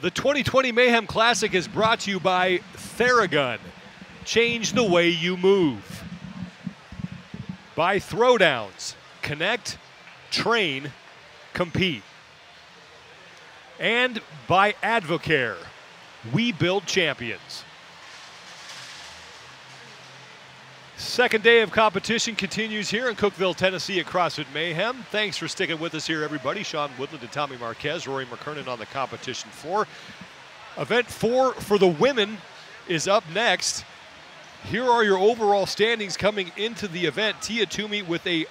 The 2020 Mayhem Classic is brought to you by Theragun. Change the way you move. By Throwdowns. Connect, train, compete. And by Advocare. We build champions. Second day of competition continues here in Cookeville, Tennessee at CrossFit Mayhem. Thanks for sticking with us here, everybody. Sean Woodland and Tommy Marquez, Rory McKernan on the competition floor. Event 4 for the women is up next. Here are your overall standings coming into the event. Tia Toomey with a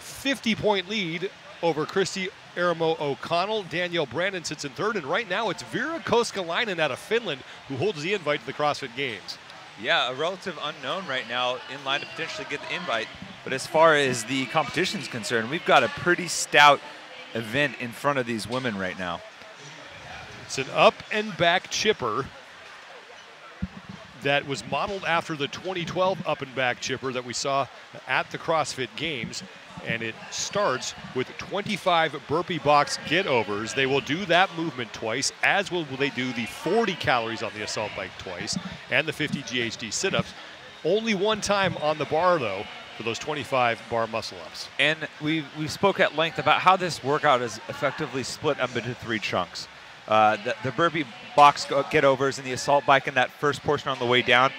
50-point lead over Christy Aramo O'Connell. Danielle Brandon sits in third, and right now it's Vera Koskelainen out of Finland who holds the invite to the CrossFit Games. Yeah, a relative unknown right now, in line to potentially get the invite. But as far as the competition is concerned, we've got a pretty stout event in front of these women right now. It's an up and back chipper that was modeled after the 2012 up and back chipper that we saw at the CrossFit Games. And it starts with 25 burpee box get-overs. They will do that movement twice, as will they do the 40 calories on the assault bike twice, and the 50 GHD sit-ups. Only one time on the bar, though, for those 25 bar muscle-ups. And we spoke at length about how this workout is effectively split up into 3 chunks. The burpee box get-overs and the assault bike in that first portion on the way down,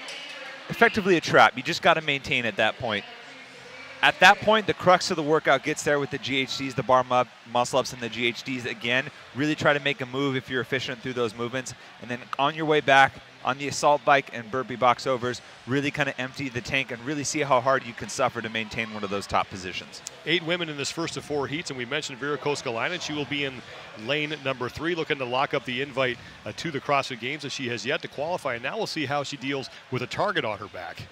effectively a trap. You just got to maintain at that point. At that point, the crux of the workout gets there with the GHDs, the bar muscle-ups, and the GHDs again. Really try to make a move if you're efficient through those movements. And then on your way back, on the assault bike and burpee box overs, really kind of empty the tank and really see how hard you can suffer to maintain one of those top positions. 8 women in this first of 4 heats, and we mentioned Vera Koskelainen. She will be in lane number 3, looking to lock up the invite to the CrossFit Games, as she has yet to qualify. And now we'll see how she deals with a target on her back.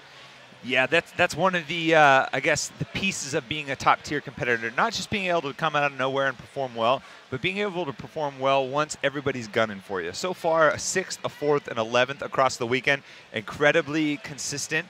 Yeah, that's one of the, I guess, the pieces of being a top-tier competitor. Not just being able to come out of nowhere and perform well, but being able to perform well once everybody's gunning for you. So far, a 6th, a 4th, and 11th across the weekend. Incredibly consistent,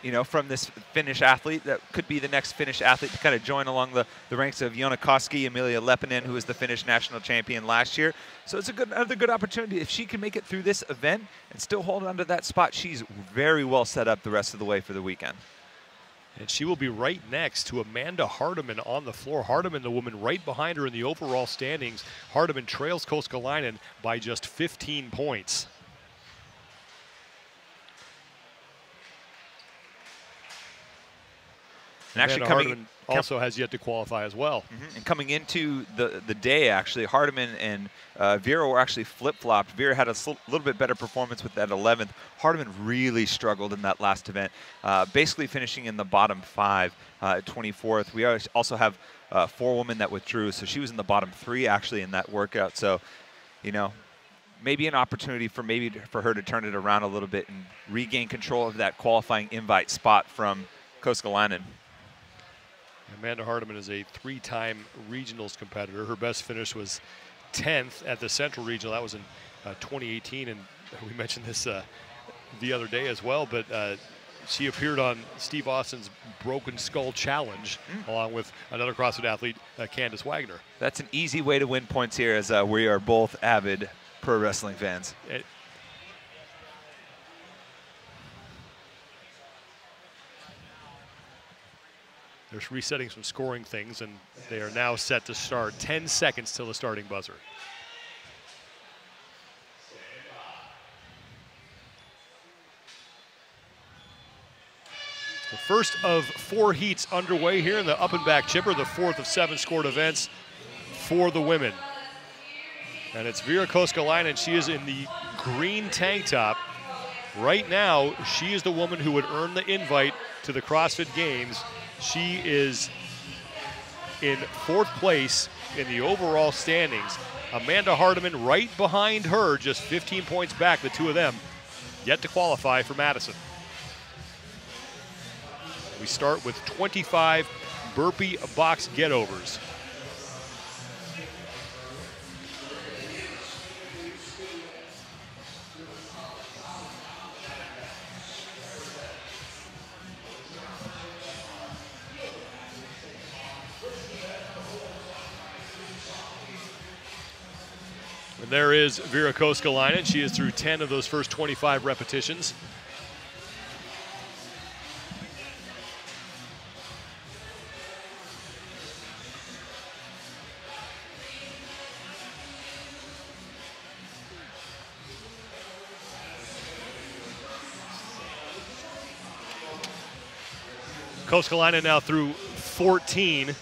you know, from this Finnish athlete. That could be the next Finnish athlete to kind of join along the ranks of Joona Koski, Emilia Leppänen, who was the Finnish national champion last year. So it's another good opportunity. If she can make it through this event and still hold on to that spot, she's very well set up the rest of the way for the weekend. And she will be right next to Amanda Hardiman on the floor. Hardiman, the woman right behind her in the overall standings. Hardiman trails Koskelainen by just 15 points. And actually Hardiman also has yet to qualify as well. And coming into the day, actually, Hardiman and Vera were actually flip-flopped. Vera had a little bit better performance with that 11th. Hardiman really struggled in that last event, basically finishing in the bottom 5 at 24th. We also have 4 women that withdrew, so she was in the bottom 3 actually in that workout. So, you know, maybe an opportunity for her to turn it around a little bit and regain control of that qualifying invite spot from Koskelainen. Amanda Hardiman is a 3-time regionals competitor. Her best finish was 10th at the Central Regional. That was in 2018, and we mentioned this the other day as well, but she appeared on Steve Austin's Broken Skull Challenge along with another CrossFit athlete, Candace Wagner. That's an easy way to win points here, as we are both avid pro wrestling fans. They're resetting some scoring things, and they are now set to start. 10 seconds till the starting buzzer. The first of 4 heats underway here in the up and back chipper, the 4th of 7 scored events for the women. And it's Vera Koskelainen. She is in the green tank top. Right now, she is the woman who would earn the invite to the CrossFit Games. She is in 4th place in the overall standings. Amanda Hardiman right behind her, just 15 points back, the 2 of them, yet to qualify for Madison. We start with 25 burpee box get-overs. And there is Vera Koskelainen. She is through 10 of those first 25 repetitions. Koskelainen now through 14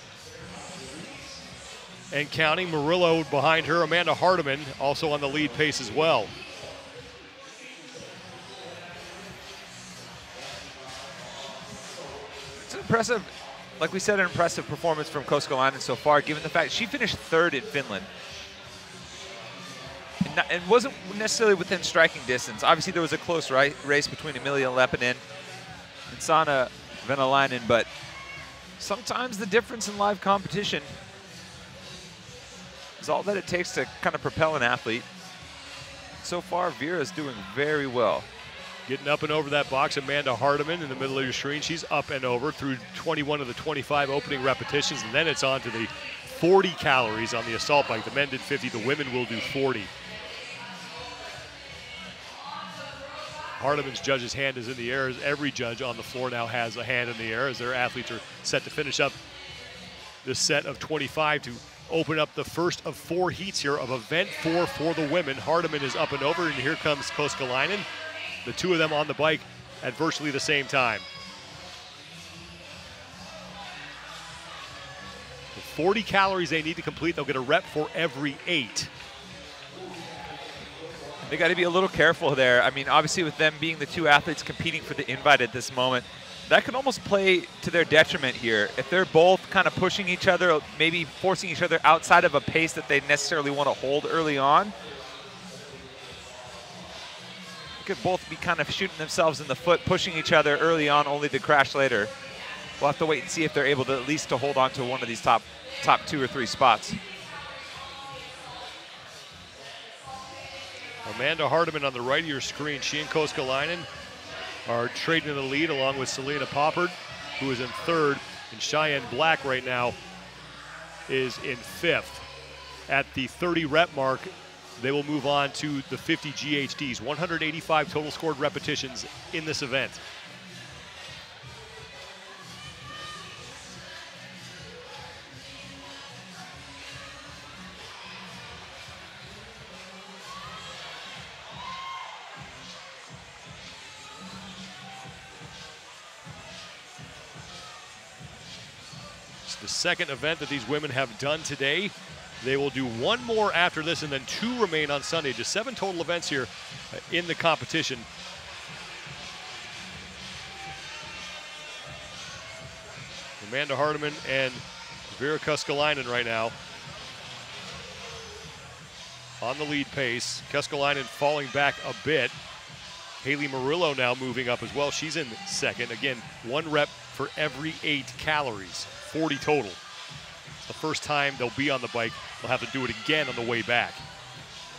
and counting. Murillo behind her. Amanda Hardiman also on the lead pace as well. It's impressive, like we said, an impressive performance from Koskelainen so far, given the fact she finished third in Finland. And wasn't necessarily within striking distance. Obviously, there was a close race between Emilia Lepinen and Sanna Venäläinen, but sometimes the difference in live competition is all that it takes to kind of propel an athlete. So far, Vera's doing very well. Getting up and over that box, Amanda Hardiman in the middle of your screen. She's up and over through 21 of the 25 opening repetitions, and then it's on to the 40 calories on the assault bike. The men did 50, the women will do 40. Hardiman's judge's hand is in the air, as every judge on the floor now has a hand in the air as their athletes are set to finish up this set of 25 to open up the first of 4 heats here of event 4 for the women. Hardiman is up and over, and here comes Koskelainen. The two of them on the bike at virtually the same time. The 40 calories they need to complete, they'll get a rep for every 8. They got to be a little careful there. I mean, obviously with them being the two athletes competing for the invite at this moment, that could almost play to their detriment here. If they're both kind of pushing each other, maybe forcing each other outside of a pace that they necessarily want to hold early on, they could both be kind of shooting themselves in the foot, pushing each other early on only to crash later. We'll have to wait and see if they're able to at least to hold on to one of these top 2 or 3 spots. Amanda Hardiman on the right of your screen. She and Koskelainen are trading in the lead along with Selena Poppard, who is in 3rd, and Cheyenne Black right now is in 5th. At the 30 rep mark, they will move on to the 50 GHDs, 185 total scored repetitions in this event. The second event that these women have done today. They will do 1 more after this, and then 2 remain on Sunday. Just 7 total events here in the competition. Amanda Hardiman and Vera Koskelainen right now on the lead pace. Koskelainen falling back a bit. Haley Murillo now moving up as well. She's in 2nd. Again, 1 rep for every 8 calories, 40 total. It's the first time they'll be on the bike. They'll have to do it again on the way back.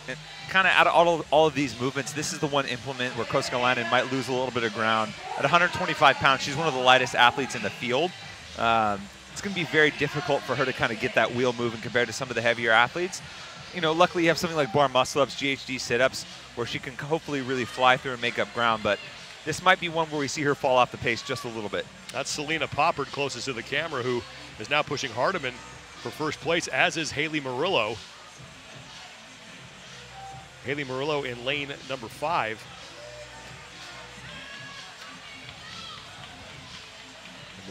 And kind of out of all of these movements, this is the one implement where Koskelainen might lose a little bit of ground. At 125 pounds, she's one of the lightest athletes in the field. It's going to be very difficult for her to kind of get that wheel moving compared to some of the heavier athletes. You know, luckily you have something like Bar Muscle-Ups, GHD sit-ups, where she can hopefully really fly through and make up ground, but this might be one where we see her fall off the pace just a little bit. That's Selena Poppard closest to the camera, who is now pushing Hardiman for first place, as is Haley Murillo. Haley Murillo in lane number 5.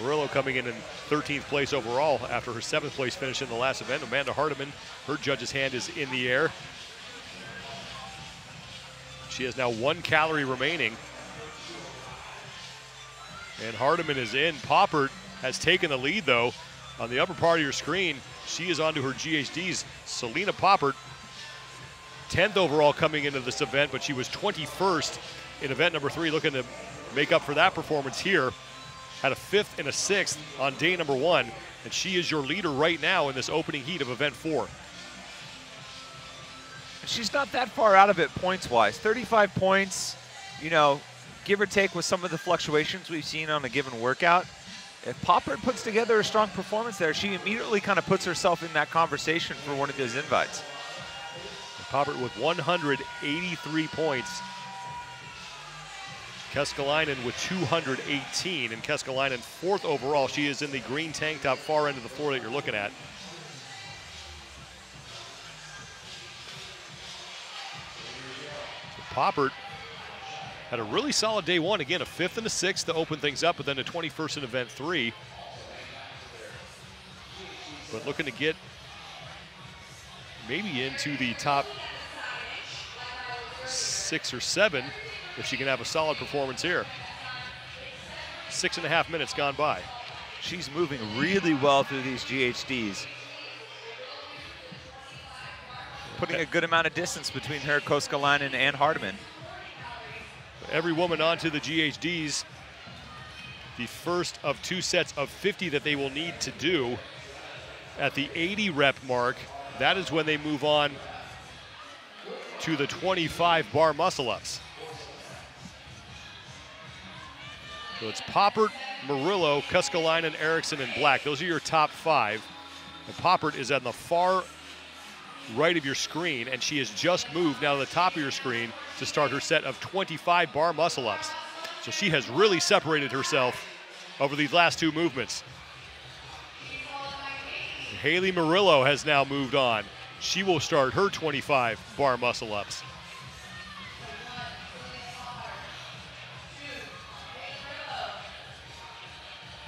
Murillo coming in 13th place overall after her 7th place finish in the last event. Amanda Hardiman, her judge's hand is in the air. She has now 1 calorie remaining. And Hardiman is in. Poppard has taken the lead, though. On the upper part of your screen, she is onto her GHDs. Selena Poppard, 10th overall coming into this event, but she was 21st in event number 3, looking to make up for that performance here. Had a 5th and a 6th on day number 1, and she is your leader right now in this opening heat of event 4. She's not that far out of it points-wise. 35 points, you know, give or take with some of the fluctuations we've seen on a given workout. If Poppard puts together a strong performance there, she immediately kind of puts herself in that conversation for one of those invites. Poppert with 183 points. Keskalainen with 218, and Keskalainen 4th overall. She is in the green tank top, far end of the floor that you're looking at. So Poppert had a really solid day one. Again, a 5th and a 6th to open things up, but then a 21st in event 3. But looking to get maybe into the top 6 or 7 if she can have a solid performance here. 6.5 minutes gone by. She's moving really well through these GHDs. Putting a good amount of distance between her, Keskalainen, and Hardiman. Every woman onto the GHDs, the first of 2 sets of 50 that they will need to do. At the 80 rep mark, that is when they move on to the 25 bar muscle ups. So it's Poppert, Murillo, Keskalainen, Eriksson, and Black. Those are your top 5. And Poppert is on the far right of your screen, and she has just moved now to the top of your screen to start her set of 25 bar muscle ups. So she has really separated herself over these last 2 movements. Haley Murillo has now moved on. She will start her 25 bar muscle ups.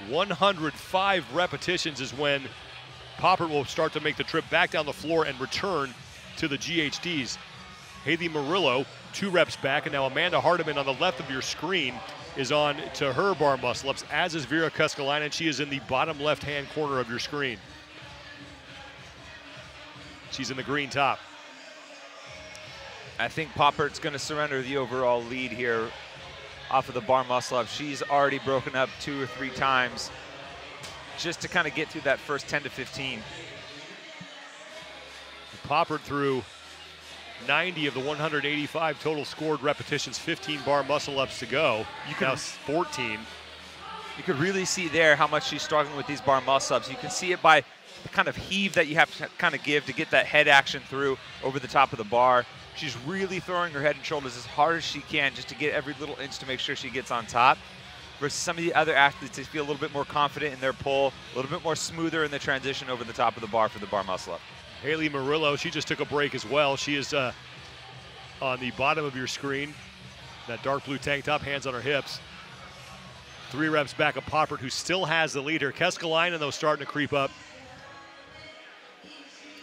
"105 repetitions is when Poppert will start to make the trip back down the floor and return to the GHDs. Haley Murillo, 2 reps back, and now Amanda Hardiman on the left of your screen is on to her bar muscle ups, as is Vera Keskalainen. She is in the bottom left-hand corner of your screen. She's in the green top. I think Poppert's going to surrender the overall lead here off of the bar muscle up. She's already broken up 2 or 3 times just to kind of get through that first 10 to 15. Poppert through 90 of the 185 total scored repetitions, 15 bar muscle ups to go. Now 14. You could really see there how much she's struggling with these bar muscle ups. You can see it by the kind of heave that you have to kind of give to get that head action through over the top of the bar. She's really throwing her head and shoulders as hard as she can just to get every little inch to make sure she gets on top. Versus some of the other athletes, they feel a little bit more confident in their pull, a little bit more smoother in the transition over the top of the bar for the bar muscle up. Haley Murillo, she just took a break as well. She is on the bottom of your screen, that dark blue tank top, hands on her hips. 3 reps back of Poppert, who still has the leader. Keskalainen, though, starting to creep up.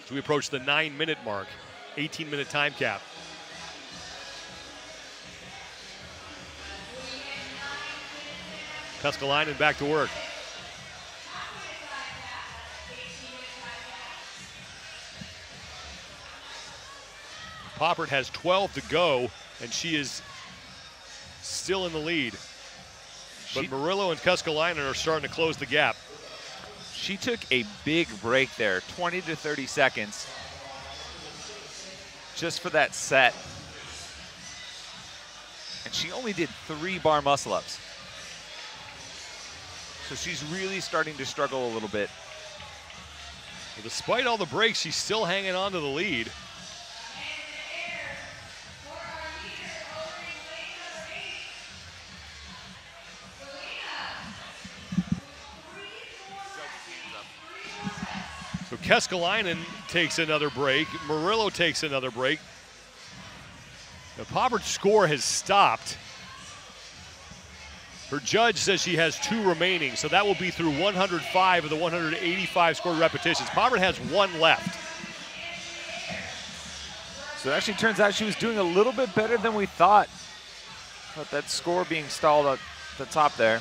So we approach the 9-minute mark, 18-minute time cap. Keskalainen back to work. Poppert has 12 to go, and she is still in the lead. But Murillo and Keskalainen are starting to close the gap. She took a big break there, 20 to 30 seconds, just for that set. And she only did 3 bar muscle ups. So she's really starting to struggle a little bit. Well, despite all the breaks, she's still hanging on to the lead. So Keskalainen takes another break. Murillo takes another break. Now Poppert's score has stopped. Her judge says she has 2 remaining, so that will be through 105 of the 185 scored repetitions. Poppert has 1 left. So it actually turns out she was doing a little bit better than we thought. But that score being stalled at the top there.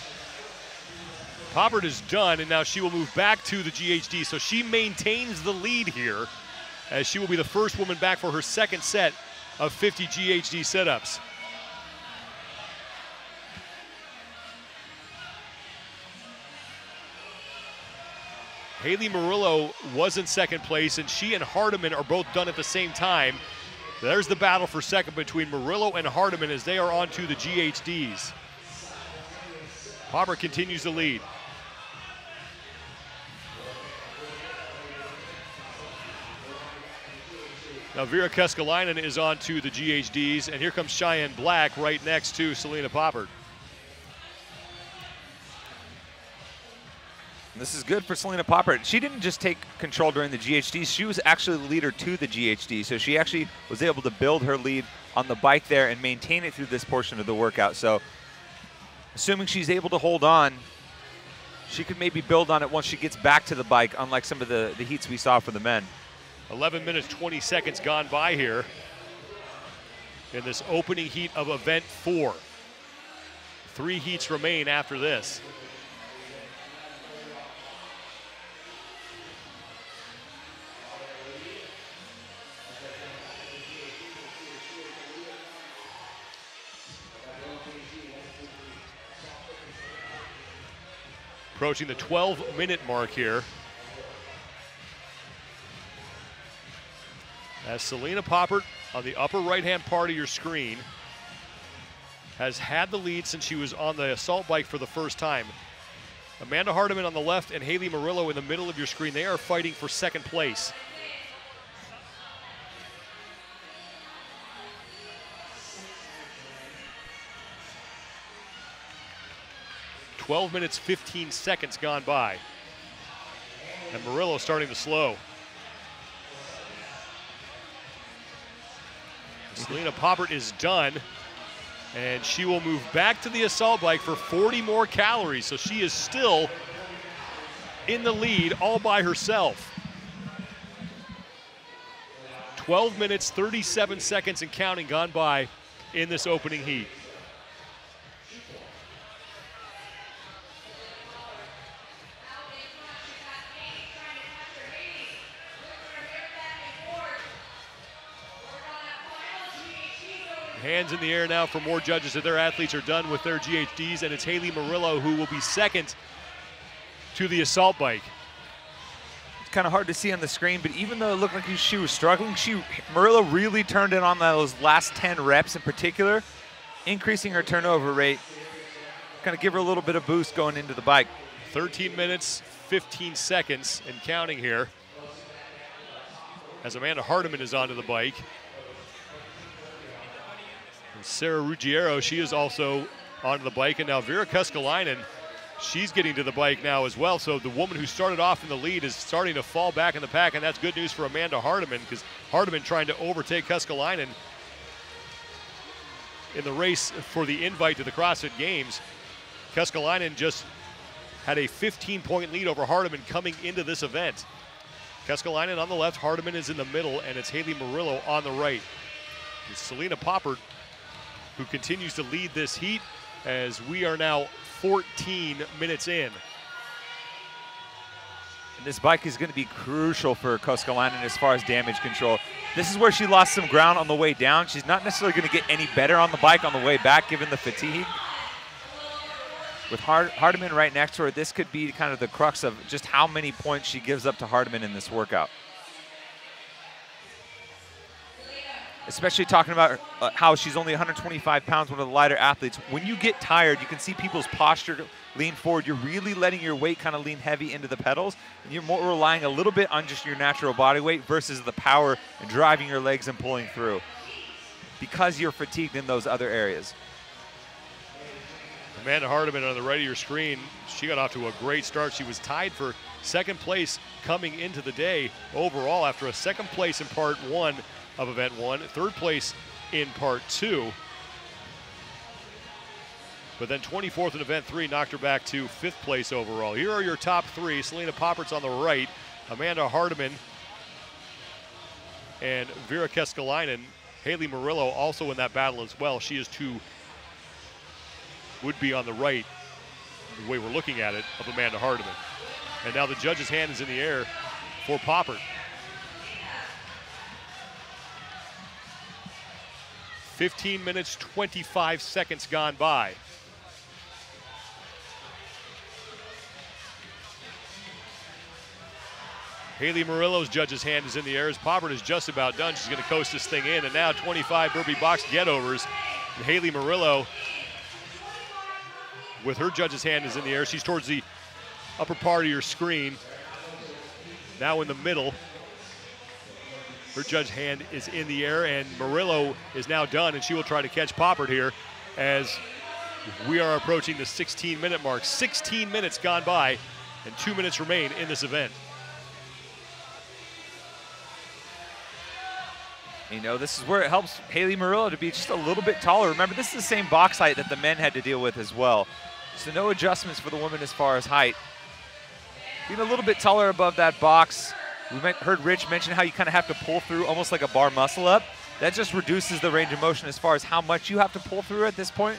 Poppert is done, and now she will move back to the GHD, so she maintains the lead here, as she will be the first woman back for her 2nd set of 50 GHD sit-ups. Haley Murillo was in 2nd place, and she and Hardiman are both done at the same time. There's the battle for 2nd between Murillo and Hardiman as they are on to the GHDs. Poppert continues to lead. Now Vera Keskalainen is on to the GHDs, and here comes Cheyenne Black right next to Selena Poppert. This is good for Selena Poppert. She didn't just take control during the GHDs. She was actually the leader to the GHD. So she actually was able to build her lead on the bike there and maintain it through this portion of the workout. So assuming she's able to hold on, she could maybe build on it once she gets back to the bike, unlike some of the heats we saw for the men. 11 minutes, 20 seconds gone by here in this opening heat of event 4. 3 heats remain after this. Approaching the 12-minute mark here. As Selena Poppert on the upper right-hand part of your screen has had the lead since she was on the assault bike for the first time. Amanda Hardiman on the left and Haley Murillo in the middle of your screen. They are fighting for second place. "12 minutes, 15 seconds gone by. And Murillo starting to slow. Selena Poppert is done, and she will move back to the assault bike for 40 more calories, so she is still in the lead all by herself. 12 minutes, 37 seconds and counting gone by in this opening heat. Hands in the air now for more judges that their athletes are done with their GHDs, and it's Haley Murillo who will be second to the assault bike. It's kind of hard to see on the screen, but even though it looked like she was struggling, Murillo really turned it on those last 10 reps in particular, increasing her turnover rate, kind of give her a little bit of boost going into the bike. 13 minutes, 15 seconds and counting here as Amanda Hardiman is onto the bike. And Sarah Ruggiero, she is also onto the bike, and now Vera Keskalainen, she's getting to the bike now as well. So the woman who started off in the lead is starting to fall back in the pack, and that's good news for Amanda Hardiman, because Hardiman trying to overtake Keskalainen in the race for the invite to the CrossFit Games. Keskalainen just had a 15-point lead over Hardiman coming into this event. Keskalainen on the left, Hardiman is in the middle, and it's Haley Murillo on the right. It's Selena Poppert who continues to lead this heat as we are now 14 minutes in. And this bike is going to be crucial for Keskalainen as far as damage control. This is where she lost some ground on the way down. She's not necessarily going to get any better on the bike on the way back given the fatigue. With Hardiman right next to her, this could be kind of the crux of just how many points she gives up to Hardiman in this workout. Especially talking about how she's only 125 pounds, one of the lighter athletes. When you get tired, you can see people's posture lean forward. You're really letting your weight kind of lean heavy into the pedals, and you're more relying a little bit on just your natural body weight versus the power and driving your legs and pulling through because you're fatigued in those other areas. Amanda Hardiman on the right of your screen, she got off to a great start. She was tied for second place coming into the day overall after a second place in part 1 of event 1, third place in part 2. But then 24th in event 3 knocked her back to 5th place overall. Here are your top 3. Selena Poppert's on the right, Amanda Hardiman and Vera Keskalainen. Haley Murillo also in that battle as well. She is would be on the right, the way we're looking at it, of Amanda Hardiman. And now the judge's hand is in the air for Poppert. 15 minutes, 25 seconds gone by. Haley Murillo's judge's hand is in the air as Poppert is just about done. She's going to coast this thing in, and now 25 burpee box get-overs. And Haley Murillo, with her judge's hand is in the air. She's towards the upper part of your screen, now in the middle. Her judge hand is in the air, and Murillo is now done, and she will try to catch Poppert here as we are approaching the 16-minute mark. 16 minutes gone by, and 2 minutes remain in this event. You know, this is where it helps Haley Murillo to be just a little bit taller. Remember, this is the same box height that the men had to deal with as well. So no adjustments for the women as far as height. Being a little bit taller above that box. We heard Rich mention how you kind of have to pull through almost like a bar muscle up. That just reduces the range of motion as far as how much you have to pull through at this point,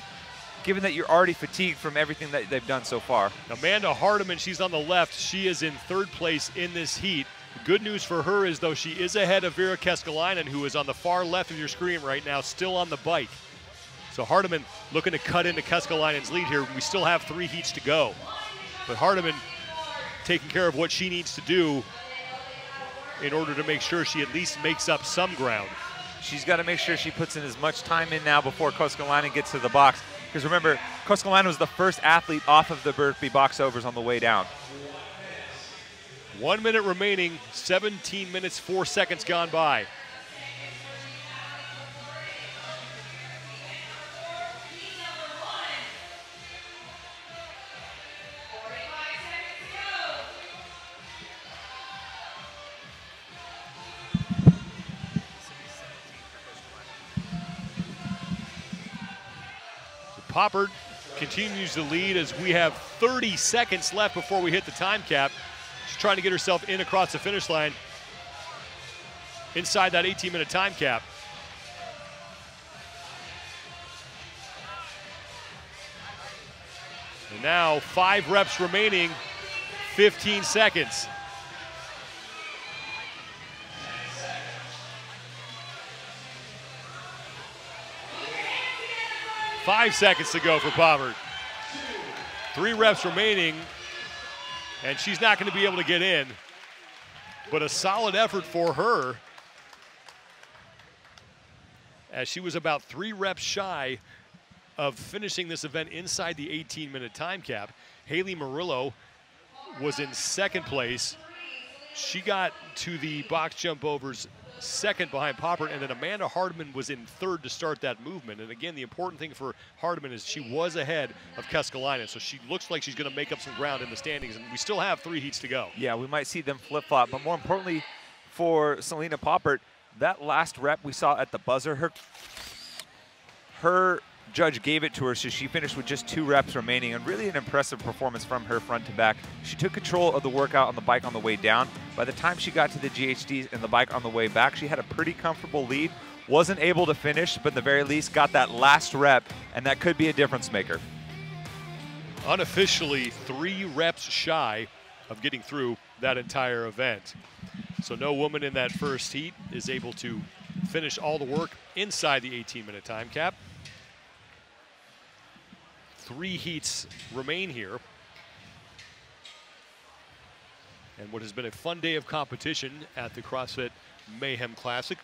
given that you're already fatigued from everything that they've done so far. Amanda Hardiman, she's on the left. She is in 3rd place in this heat. Good news for her is, though, she is ahead of Vera Keskalainen, who is on the far left of your screen right now, still on the bike. So Hardiman looking to cut into Keskalainen's lead here. We still have 3 heats to go. But Hardiman taking care of what she needs to do in order to make sure she at least makes up some ground. She's got to make sure she puts in as much time in now before Keskalainen gets to the box. Because remember, Keskalainen was the first athlete off of the Burpee box overs on the way down. 1 minute remaining, 17 minutes, 4 seconds gone by. Poppert continues to lead as we have 30 seconds left before we hit the time cap. She's trying to get herself in across the finish line inside that 18-minute time cap. And now 5 reps remaining, 15 seconds. Five seconds to go for Poppert. 3 reps remaining, and she's not going to be able to get in. But a solid effort for her, as she was about 3 reps shy of finishing this event inside the 18-minute time cap. Haley Murillo was in 2nd place. She got to the box jump overs 2nd behind Poppert, and then Amanda Hardiman was in 3rd to start that movement. And again, the important thing for Hardiman is she was ahead of Keskalainen, so she looks like she's going to make up some ground in the standings, and we still have 3 heats to go. Yeah, we might see them flip-flop, but more importantly for Selena Poppert, that last rep we saw at the buzzer, her judge gave it to her, so she finished with just 2 reps remaining, and really an impressive performance from her front to back. She took control of the workout on the bike on the way down. By the time she got to the GHDs and the bike on the way back, she had a pretty comfortable lead. Wasn't able to finish, but at the very least got that last rep, and that could be a difference maker. Unofficially 3 reps shy of getting through that entire event. So no woman in that first heat is able to finish all the work inside the 18-minute time cap. 3 heats remain here. And what has been a fun day of competition at the CrossFit Mayhem Classic.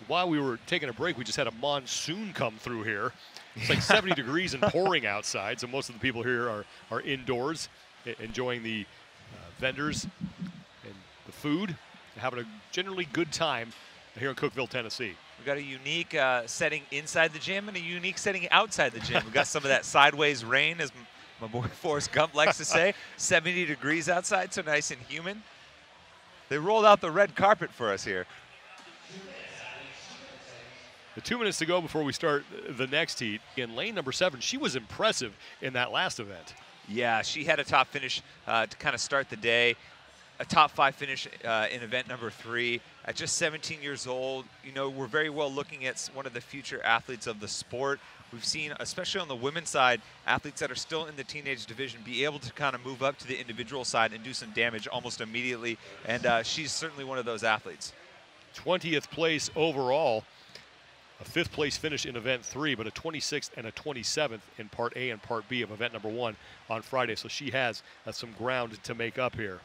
While we were taking a break, we just had a monsoon come through here. It's like 70 degrees and pouring outside, so most of the people here are indoors, enjoying the vendors and the food, having a generally good time here in Cookeville, Tennessee. We've got a unique setting inside the gym and a unique setting outside the gym. We've got some of that sideways rain, as my boy Forrest Gump likes to say. 70 degrees outside, so nice and humid. They rolled out the red carpet for us here. The 2 minutes to go before we start the next heat. In lane number 7, she was impressive in that last event. Yeah, she had a top finish to kind of start the day. A top 5 finish in event number 3 at just 17 years old. You know, we're very well looking at one of the future athletes of the sport. We've seen, especially on the women's side, athletes that are still in the teenage division be able to kind of move up to the individual side and do some damage almost immediately. And she's certainly one of those athletes. 20th place overall. A 5th place finish in event 3, but a 26th and a 27th in part A and part B of event number 1 on Friday. So she has some ground to make up here.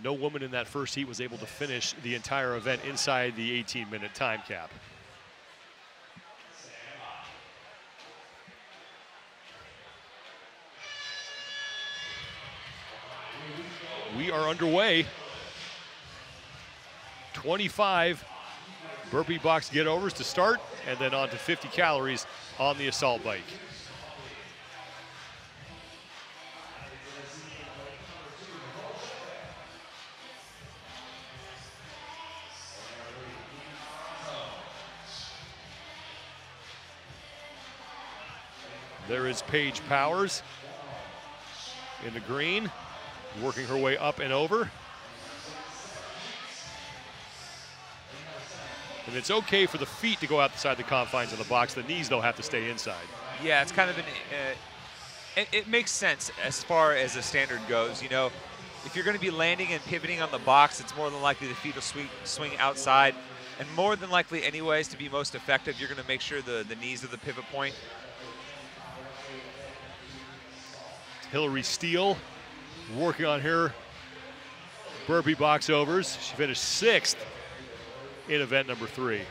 No woman in that first heat was able to finish the entire event inside the 18-minute time cap. We we are underway. 25 burpee box get-overs to start, and then on to 50 calories on the assault bike. There is Paige Powers in the green, working her way up and over. And it's okay for the feet to go outside the confines of the box. The knees, though, have to stay inside. Yeah, it's kind of it makes sense as far as the standard goes. You know, if you're going to be landing and pivoting on the box, it's more than likely the feet will swing outside. And more than likely, anyways, to be most effective, you're going to make sure the knees are the pivot point. Hillary Steele working on her burpee box overs. She finished 6th in event number 3. And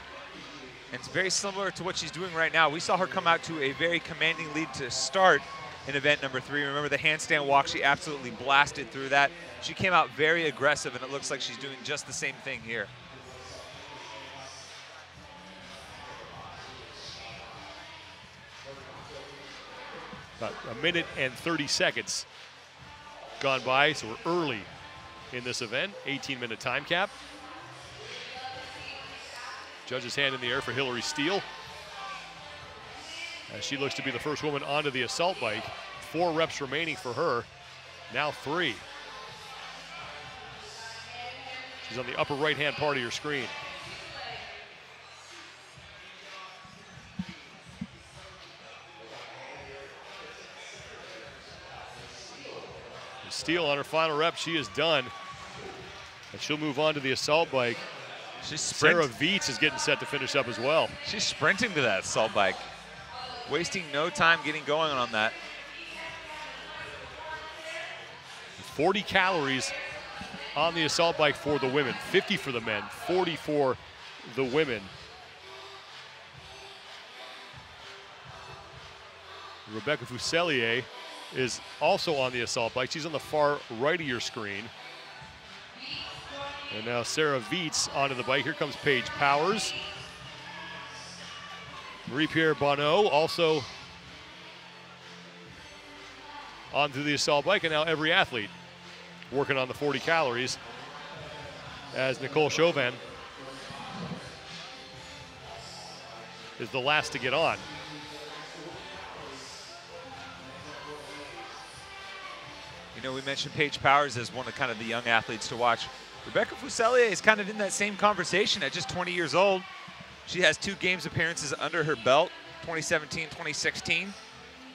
it's very similar to what she's doing right now. We saw her come out to a very commanding lead to start in event number 3. Remember the handstand walk, she absolutely blasted through that. She came out very aggressive, and it looks like she's doing just the same thing here. About a minute and 30 seconds gone by, so we're early in this event. 18-minute time cap. Judge's hand in the air for Hillary Steele, as she looks to be the first woman onto the assault bike. 4 reps remaining for her, now 3. She's on the upper right-hand part of your screen. Steele on her final rep, she is done. And she'll move on to the assault bike. Sarah Viets is getting set to finish up as well. She's sprinting to that assault bike, wasting no time getting going on that. 40 calories on the assault bike for the women, 50 for the men, 40 for the women. Rebecca Fuselier is also on the assault bike. She's on the far right of your screen. And now Sarah Viets onto the bike. Here comes Paige Powers. Marie-Pierre Bonneau also onto the assault bike. And now every athlete working on the 40 calories, as Nicole Chauvin is the last to get on. You know, we mentioned Paige Powers as one of kind of the young athletes to watch. Rebecca Fuselier is kind of in that same conversation at just 20 years old. She has 2 games appearances under her belt, 2017, 2016.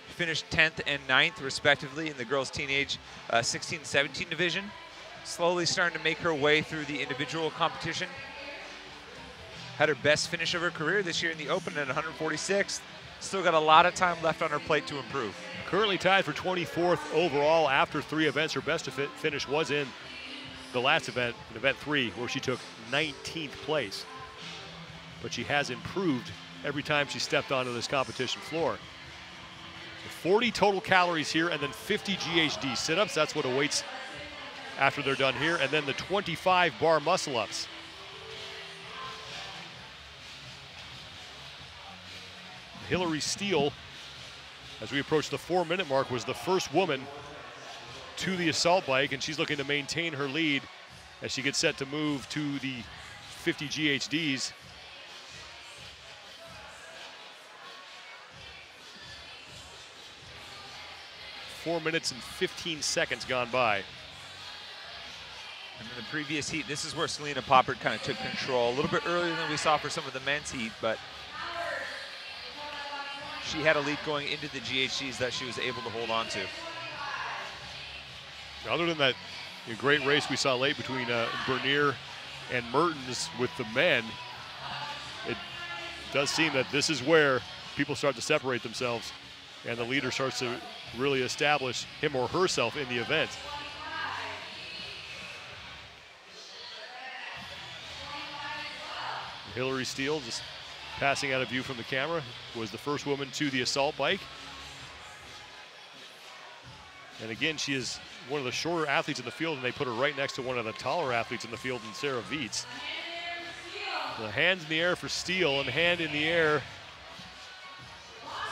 She finished 10th and 9th, respectively, in the girls' teenage 16-17 division. Slowly starting to make her way through the individual competition. Had her best finish of her career this year in the Open at 146th. Still got a lot of time left on her plate to improve. Currently tied for 24th overall after 3 events. Her best finish was in the last event, in event 3, where she took 19th place. But she has improved every time she stepped onto this competition floor. So 40 total calories here, and then 50 GHD sit-ups. That's what awaits after they're done here. And then the 25 bar muscle-ups. Hillary Steele, as we approach the 4-minute mark, was the first woman to the assault bike, and she's looking to maintain her lead as she gets set to move to the 50 GHDs. Four minutes and 15 seconds gone by. And in the previous heat, this is where Selena Poppert kind of took control. A little bit earlier than we saw for some of the men's heat, but she had a lead going into the GHDs that she was able to hold on to. Other than that great race we saw late between Bernier and Mertens with the men, it does seem that this is where people start to separate themselves and the leader starts to really establish him or herself in the event. Hillary Steele, just passing out of view from the camera, was the first woman to the assault bike. And again, she is one of the shorter athletes in the field, and they put her right next to one of the taller athletes in the field in Sarah Viets. The hands in the air for Steele, and hand in the air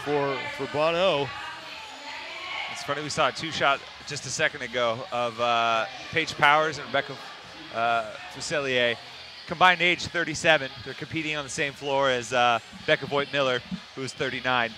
for Bono. It's funny, we saw a two-shot just a second ago of Paige Powers and Rebecca Fuselier. Combined age 37. They're competing on the same floor as Becca Voigt-Miller, who is 39.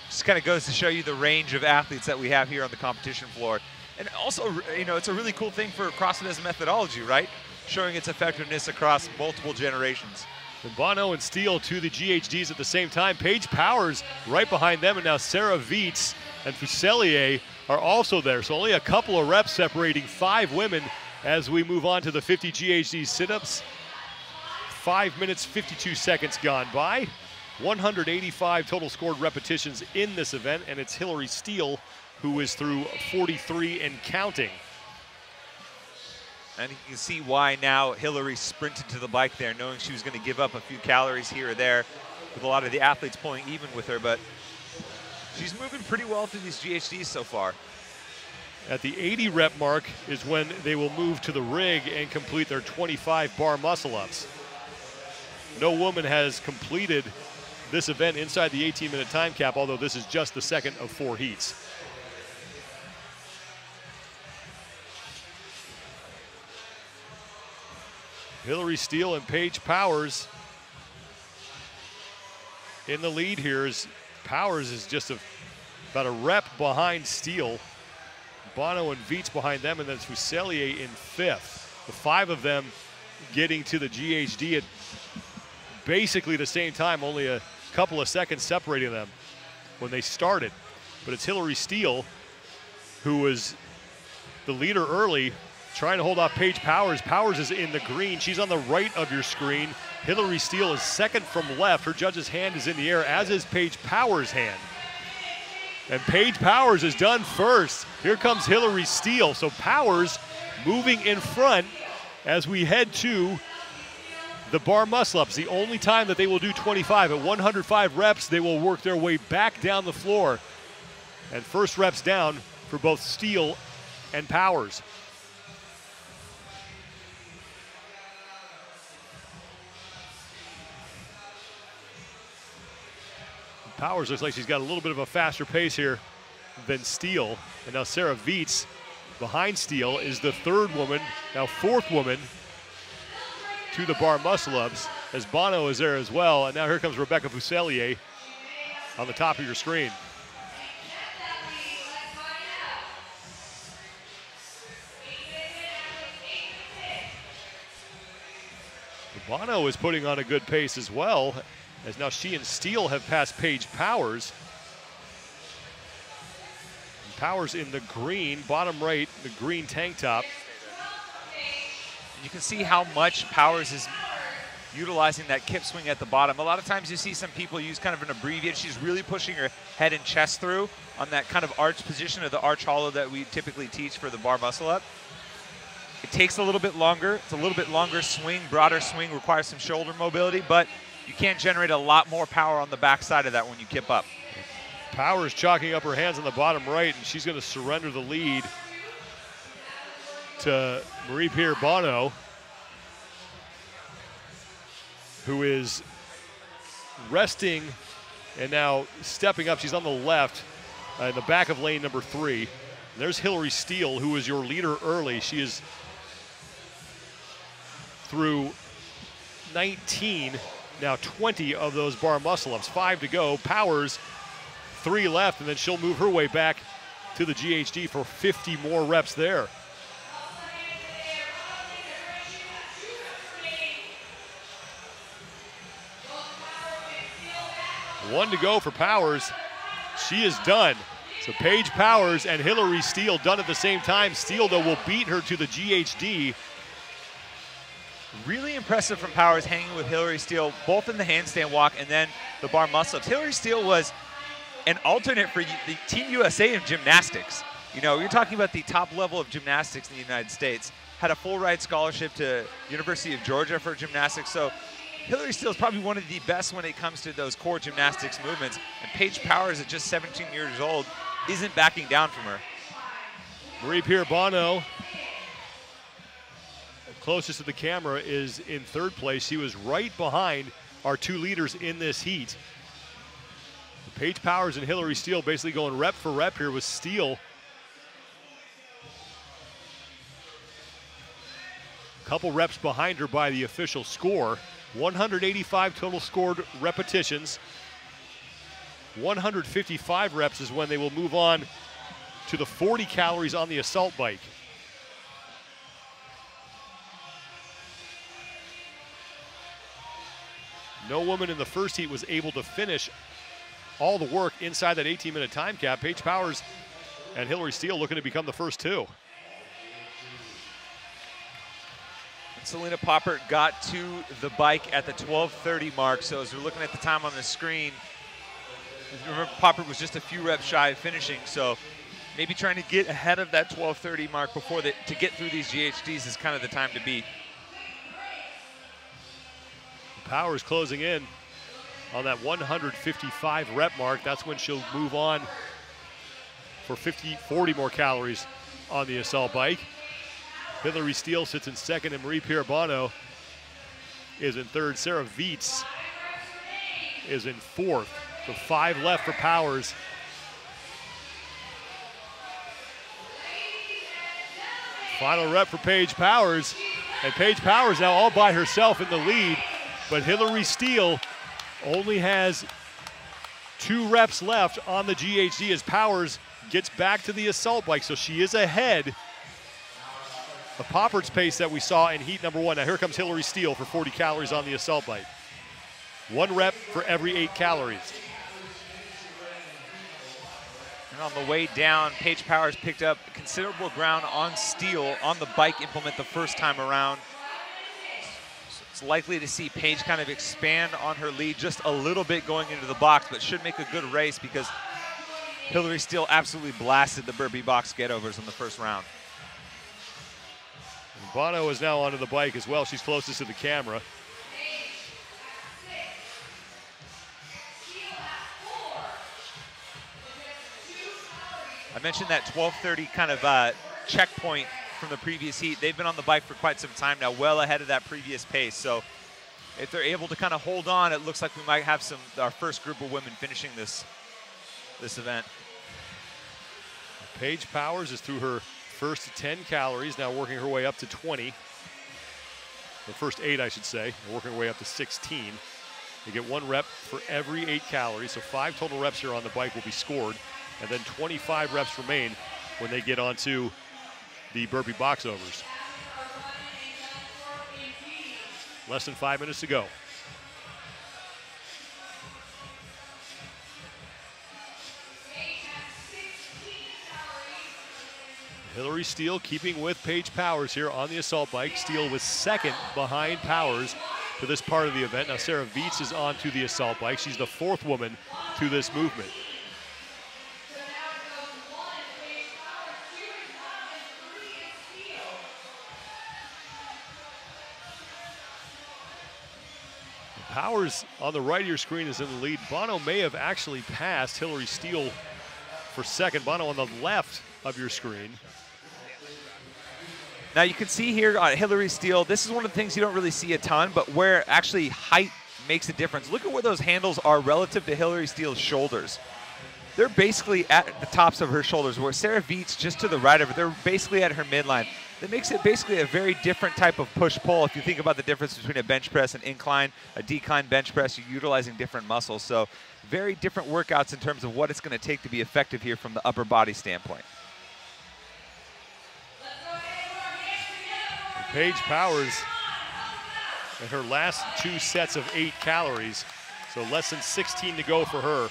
Just kind of goes to show you the range of athletes that we have here on the competition floor. And also, you know, it's a really cool thing for CrossFit as a methodology, right? Showing its effectiveness across multiple generations. And Bono and Steele to the GHDs at the same time. Paige Powers right behind them, and now Sarah Viets and Fuselier are also there. So only a couple of reps separating 5 women as we move on to the 50 GHD sit-ups. 5 minutes, 52 seconds gone by. 185 total scored repetitions in this event, and it's Hillary Steele who is through 43 and counting. And you can see why now Hillary sprinted to the bike there, knowing she was going to give up a few calories here or there, with a lot of the athletes pulling even with her, but she's moving pretty well through these GHDs so far. At the 80 rep mark is when they will move to the rig and complete their 25 bar muscle ups. No woman has completed this event inside the 18-minute time cap, although this is just the second of 4 heats. Hillary Steele and Paige Powers in the lead here. Powers is just about a rep behind Steele. Bono and Viets behind them, and then Fuselier in 5th. The 5 of them getting to the GHD at basically the same time, only a couple of seconds separating them when they started. But it's Hillary Steele who was the leader early, trying to hold off Paige Powers. Powers is in the green. She's on the right of your screen. Hillary Steele is second from left. Her judge's hand is in the air, as is Paige Powers' hand. And Paige Powers is done first. Here comes Hillary Steele. So Powers moving in front as we head to the bar muscle-ups. The only time that they will do 25. At 105 reps, they will work their way back down the floor. And first reps down for both Steele and Powers. Powers looks like she's got a little bit of a faster pace here than Steele. And now Sarah Viets behind Steele is the 3rd woman, now 4th woman to the bar muscle-ups, as Bono is there as well. And now here comes Rebecca Fuselier on the top of your screen. Bono is putting on a good pace as well, as now she and Steele have passed Paige Powers. And Powers in the green, bottom right, the green tank top. You can see how much Powers is utilizing that kip swing at the bottom. A lot of times you see some people use kind of an abbreviated. She's really pushing her head and chest through on that kind of arch position, or the arch hollow that we typically teach for the bar muscle up. It takes a little bit longer. It's a little bit longer swing, broader swing, requires some shoulder mobility, but you can't generate a lot more power on the backside of that when you kip up. Powers chalking up her hands on the bottom right, and she's going to surrender the lead to Marie-Pierre Bono, who is resting and now stepping up. She's on the left in the back of lane number 3. And there's Hillary Steele, who is your leader early. She is through 19, now 20 of those bar muscle-ups. 5 to go. Powers, 3 left, and then she'll move her way back to the GHD for 50 more reps there. One to go for Powers. She is done. So Paige Powers and Hillary Steele done at the same time. Steele, though, will beat her to the GHD. Really impressive from Powers, hanging with Hillary Steele, both in the handstand walk and then the bar muscle-ups. Hillary Steele was an alternate for the Team USA in gymnastics. You know, you're talking about the top level of gymnastics in the United States. Had a full ride scholarship to University of Georgia for gymnastics. So Hillary Steele is probably one of the best when it comes to those core gymnastics movements. And Paige Powers, at just 17 years old, isn't backing down from her. Marie-Pierre Bono, closest to the camera, is in third place. She was right behind our two leaders in this heat. Paige Powers and Hillary Steele basically going rep for rep here with Steele. Couple reps behind her by the official score. 185 total scored repetitions. 155 reps is when they will move on to the 40 calories on the assault bike. No woman in the first heat was able to finish all the work inside that 18-minute time cap. Paige Powers and Hillary Steele looking to become the first two. Selena Poppert got to the bike at the 12:30 mark, so as we're looking at the time on the screen, remember Poppert was just a few reps shy of finishing, so maybe trying to get ahead of that 12:30 mark before to get through these GHDs is kind of the time to beat. Powers closing in on that 155 rep mark. That's when she'll move on for 40 more calories on the assault bike. Hillary Steele sits in second, and Marie-Pierre Bono is in third. Sarah Viets is in fourth. So 5 left for Powers. Final rep for Paige Powers, and Paige Powers now all by herself in the lead, but Hillary Steele only has 2 reps left on the GHD as Powers gets back to the assault bike, so she is ahead of Poppert's pace that we saw in heat number 1. Now here comes Hillary Steele for 40 calories on the assault bike. 1 rep for every 8 calories. And on the way down, Paige Powers picked up considerable ground on Steele on the bike implement the first time around. So it's likely to see Paige kind of expand on her lead just a little bit going into the box, but should make a good race because Hillary Steele absolutely blasted the burpee box get-overs in the first round. And Bono is now onto the bike as well. She's closest to the camera. I mentioned that 12:30 kind of checkpoint from the previous heat. They've been on the bike for quite some time now, well ahead of that previous pace. So if they're able to kind of hold on, it looks like we might have our first group of women finishing this event. Paige Powers is through her first 10 calories, now working her way up to 20. The first 8, I should say, working her way up to 16. They get 1 rep for every 8 calories, so 5 total reps here on the bike will be scored, and then 25 reps remain when they get onto the burpee box overs. Less than 5 minutes to go. Hillary Steele keeping with Paige Powers here on the assault bike. Steele was second behind Powers to this part of the event. Now Sarah Viets is onto the assault bike. She's the 4th woman to this movement. Powers on the right of your screen is in the lead. Bono may have actually passed Hillary Steele for second. Bono on the left of your screen. Now you can see here on Hillary Steele, this is one of the things you don't really see a ton, but where actually height makes a difference. Look at where those handles are relative to Hillary Steele's shoulders. They're basically at the tops of her shoulders, where Sarah Viets just to the right of her, they're basically at her midline. That makes it basically a very different type of push-pull. If you think about the difference between a bench press and incline, a decline bench press, you're utilizing different muscles. So very different workouts in terms of what it's going to take to be effective here from the upper body standpoint. Paige Powers in her last 2 sets of 8 calories, so less than 16 to go for her.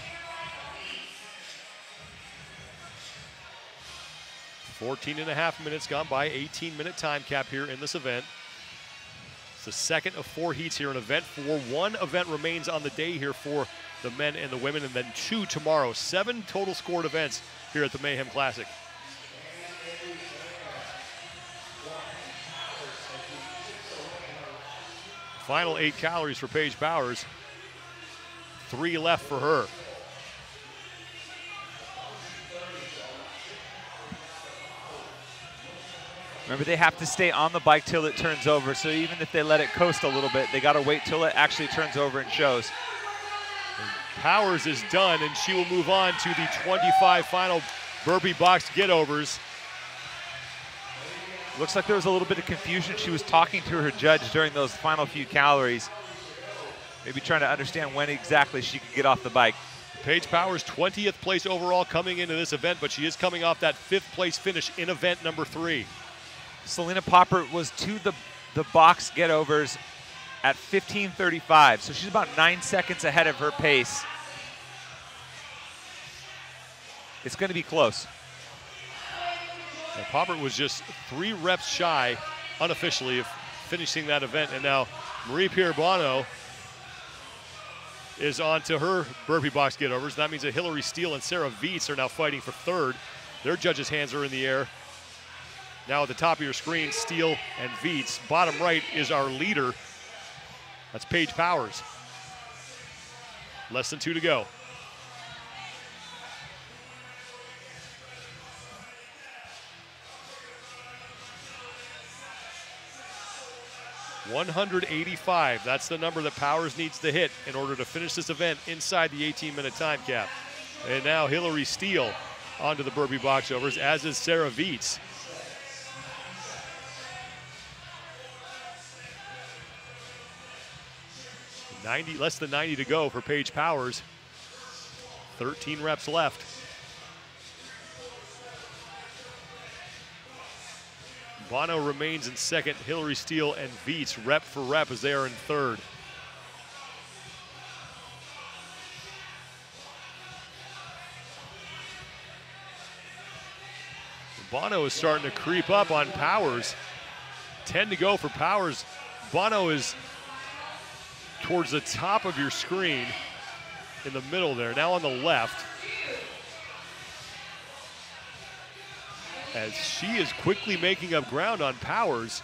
14.5 minutes gone by, 18-minute time cap here in this event. It's the second of 4 heats here in event 4. 1 event remains on the day here for the men and the women, and then 2 tomorrow. 7 total scored events here at the Mayhem Classic. Final 8 calories for Paige Powers. 3 left for her. Remember, they have to stay on the bike till it turns over, so even if they let it coast a little bit, they got to wait till it actually turns over and shows. Powers is done, and she will move on to the 25 final burpee box get-overs. Looks like there was a little bit of confusion. She was talking to her judge during those final few calories, maybe trying to understand when exactly she could get off the bike. Paige Powers, 20th place overall coming into this event, but she is coming off that 5th place finish in event number 3. Selena Poppert was to the box get-overs at 15:35, so she's about 9 seconds ahead of her pace. It's going to be close. And Poppert was just 3 reps shy, unofficially, of finishing that event, and now Marie-Pierre Bono is on to her burpee box get-overs. That means that Hillary Steele and Sarah Viets are now fighting for 3rd. Their judges' hands are in the air. Now at the top of your screen, Steele and Viets. Bottom right is our leader. That's Paige Powers. Less than 2 to go. $185. That's the number that Powers needs to hit in order to finish this event inside the 18-minute time cap. And now Hillary Steele onto the burpee box overs, as is Sarah Viets. Less than 90 to go for Paige Powers. 13 reps left. Bono remains in 2nd. Hillary Steele and Viets rep for rep as they are in 3rd. Bono is starting to creep up on Powers. 10 to go for Powers. Bono is towards the top of your screen in the middle there, now on the left. As she is quickly making up ground on Powers.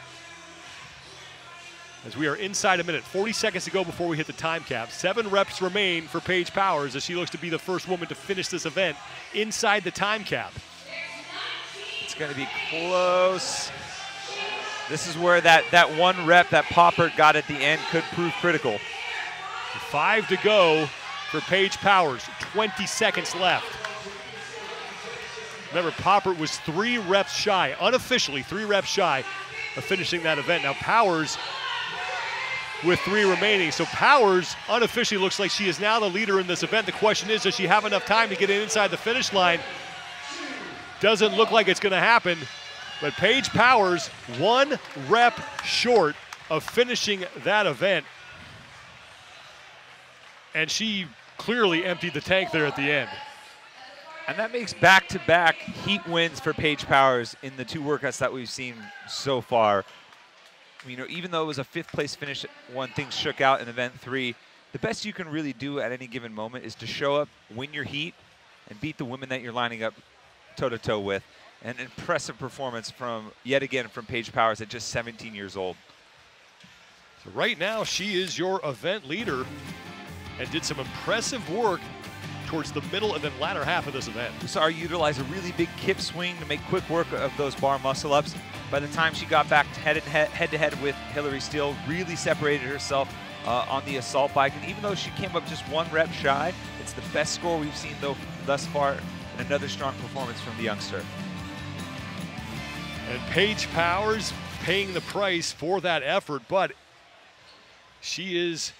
As we are inside a minute, 40 seconds to go before we hit the time cap. 7 reps remain for Paige Powers as she looks to be the first woman to finish this event inside the time cap. It's going to be close. This is where that 1 rep that Poppert got at the end could prove critical. 5 to go for Paige Powers, 20 seconds left. Remember, Poppert was 3 reps shy, unofficially 3 reps shy of finishing that event. Now Powers with 3 remaining. So Powers unofficially looks like she is now the leader in this event. The question is, does she have enough time to get inside the finish line? Doesn't look like it's going to happen. But Paige Powers, 1 rep short of finishing that event. And she clearly emptied the tank there at the end. And that makes back-to-back heat wins for Paige Powers in the 2 workouts that we've seen so far. You know, even though it was a 5th place finish when things shook out in event 3, the best you can really do at any given moment is to show up, win your heat, and beat the women that you're lining up toe-to-toe with. An impressive performance from, yet again, from Paige Powers at just 17 years old. So right now, she is your event leader and did some impressive work towards the middle and then latter half of this event. We saw her utilize a really big kip swing to make quick work of those bar muscle-ups. By the time she got back head-to-head with Hillary Steele, really separated herself on the assault bike. And even though she came up just 1 rep shy, it's the best score we've seen thus far, and another strong performance from the youngster. And Paige Powers paying the price for that effort, but she is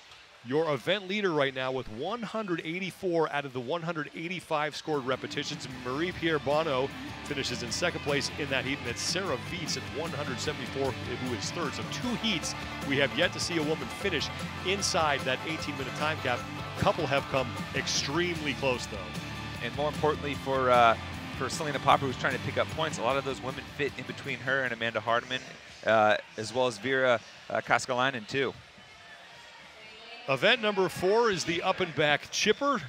your event leader right now with 184 out of the 185 scored repetitions. Marie-Pierre Bono finishes in 2nd place in that heat, and it's Sarah Viets at 174, who is 3rd. So 2 heats we have yet to see a woman finish inside that 18-minute time cap. A couple have come extremely close, though. And more importantly for Selena Poppert, who's trying to pick up points, a lot of those women fit in between her and Amanda Hardiman, as well as Vera Kaskalainen, too. Event number 4 is the up and back chipper.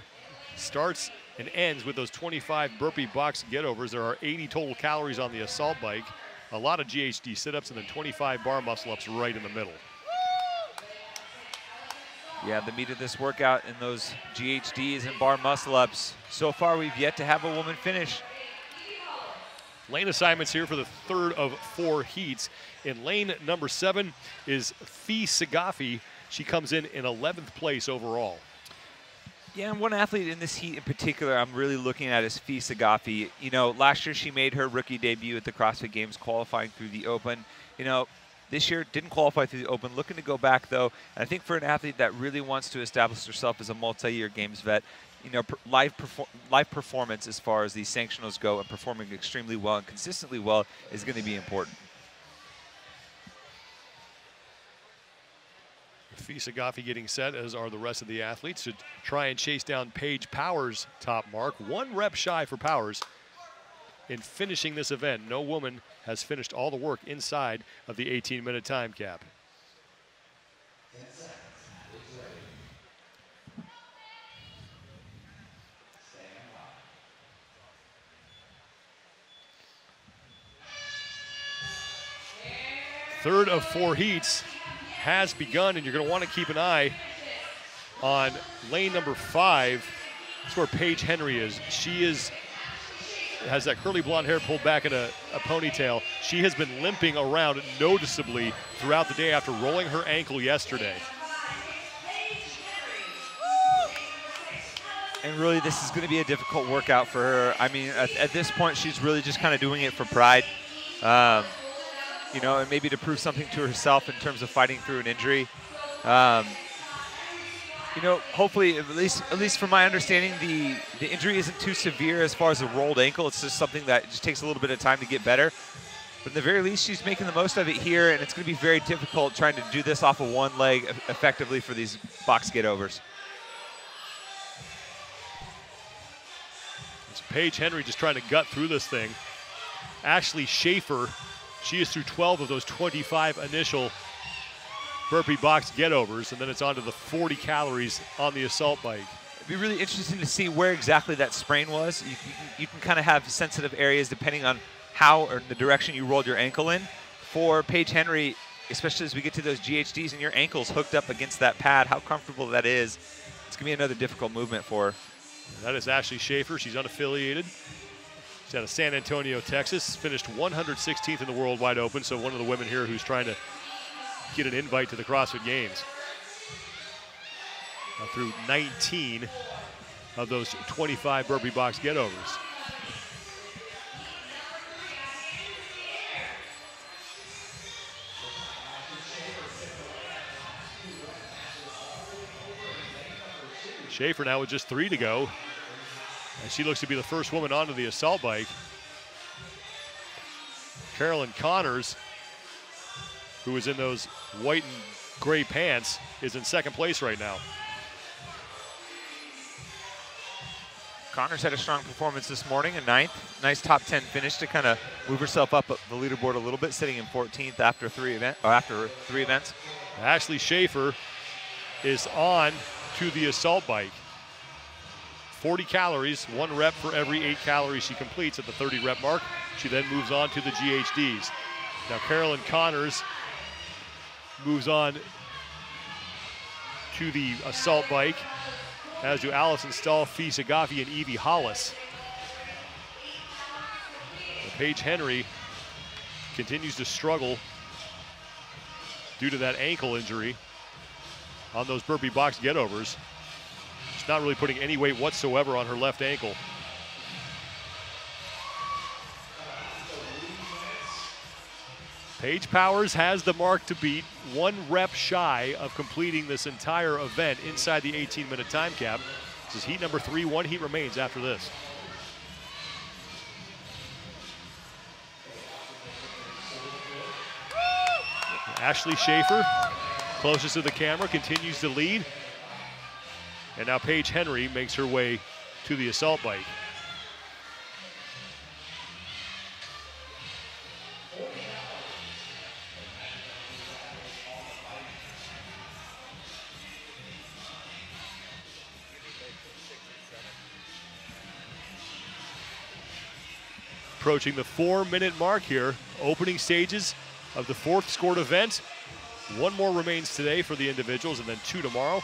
Starts and ends with those 25 burpee box get-overs. There are 80 total calories on the assault bike, a lot of GHD sit-ups, and then 25 bar muscle-ups right in the middle. Yeah, the meat of this workout and those GHDs and bar muscle-ups. So far, we've yet to have a woman finish. Lane assignments here for the third of 4 heats. In lane number 7 is Fee Sagafi. She comes in 11th place overall. Yeah, and one athlete in this heat in particular I'm really looking at is Fee Sagafi. You know, last year she made her rookie debut at the CrossFit Games, qualifying through the Open. You know, this year didn't qualify through the Open, looking to go back though. And I think for an athlete that really wants to establish herself as a multi-year Games vet, you know, live performance as far as these sanctionals go and performing extremely well and consistently well is going to be important. Fee Sagafi getting set, as are the rest of the athletes, to try and chase down Paige Powers' top mark. 1 rep shy for Powers in finishing this event. No woman has finished all the work inside of the 18-minute time cap. Third of 4 heats has begun, and you're going to want to keep an eye on lane number 5. That's where Paige Henry is. She has that curly blonde hair pulled back in a ponytail. She has been limping around noticeably throughout the day after rolling her ankle yesterday. And really, this is going to be a difficult workout for her. I mean, at this point, she's really just kind of doing it for pride. You know, and maybe to prove something to herself in terms of fighting through an injury. You know, hopefully, at least from my understanding, the injury isn't too severe as far as a rolled ankle. It's just something that just takes a little bit of time to get better. But at the very least, she's making the most of it here, and it's going to be very difficult trying to do this off of one leg effectively for these box get-overs. It's Paige Henry just trying to gut through this thing. Ashley Schaefer, she is through 12 of those 25 initial burpee box get-overs, and then it's on to the 40 calories on the assault bike. It'd be really interesting to see where exactly that sprain was. You can kind of have sensitive areas depending on how or the direction you rolled your ankle in. For Paige Henry, especially as we get to those GHDs and your ankle's hooked up against that pad, how comfortable that is, it's going to be another difficult movement for her. That is Ashley Schaefer. She's unaffiliated. She's out of San Antonio, Texas. Finished 116th in the World Wide Open, so one of the women here who's trying to get an invite to the CrossFit Games. Now through 19 of those 25 burpee box get-overs. Schaefer now with just 3 to go. And she looks to be the first woman onto the assault bike. Carolyn Connors, who was in those white and gray pants, is in 2nd place right now. Connors had a strong performance this morning, a 9th. Nice top 10 finish to kind of move herself up the leaderboard a little bit, sitting in 14th after 3 events. Ashley Schaefer is on to the assault bike. 40 calories, 1 rep for every 8 calories she completes at the 30 rep mark. She then moves on to the GHDs. Now Carolyn Connors moves on to the assault bike, as do Allison Stahl, Fee Sagafi, and Evie Hollis. Paige Henry continues to struggle due to that ankle injury on those burpee box get-overs. She's not really putting any weight whatsoever on her left ankle. Paige Powers has the mark to beat, 1 rep shy of completing this entire event inside the 18-minute time cap. This is heat number 3, 1 heat remains after this. Ashley Schaefer, closest to the camera, continues to lead. And now Paige Henry makes her way to the assault bike. Approaching the 4-minute mark here, opening stages of the 4th scored event. 1 more remains today for the individuals, and then 2 tomorrow.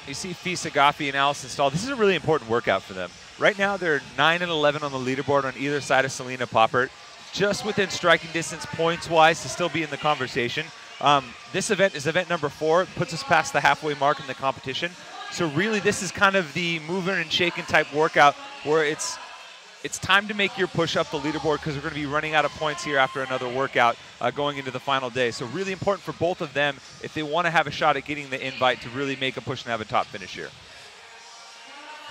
You see Fee Sagafi and Allison Stahl. This is a really important workout for them. Right now, they're 9 and 11 on the leaderboard on either side of Selena Poppert, just within striking distance points-wise to still be in the conversation. This event is event number 4. It puts us past the halfway mark in the competition. So really, this is kind of the moving and shaking type workout where it's time to make your push up the leaderboard because we're going to be running out of points here after another workout going into the final day. So really important for both of them if they want to have a shot at getting the invite to really make a push and have a top finish here.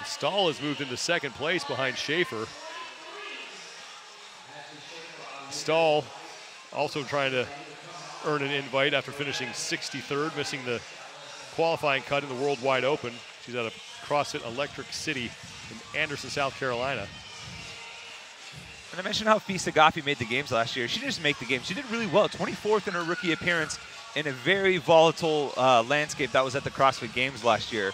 Stahl has moved into second place behind Schaefer. Stahl also trying to earn an invite after finishing 63rd, missing the qualifying cut in the World Wide Open. She's out of CrossFit Electric City in Anderson, South Carolina. And I mentioned how Fisa Gaffi made the games last year. She didn't just make the games. She did really well. 24th in her rookie appearance in a very volatile landscape that was at the CrossFit Games last year.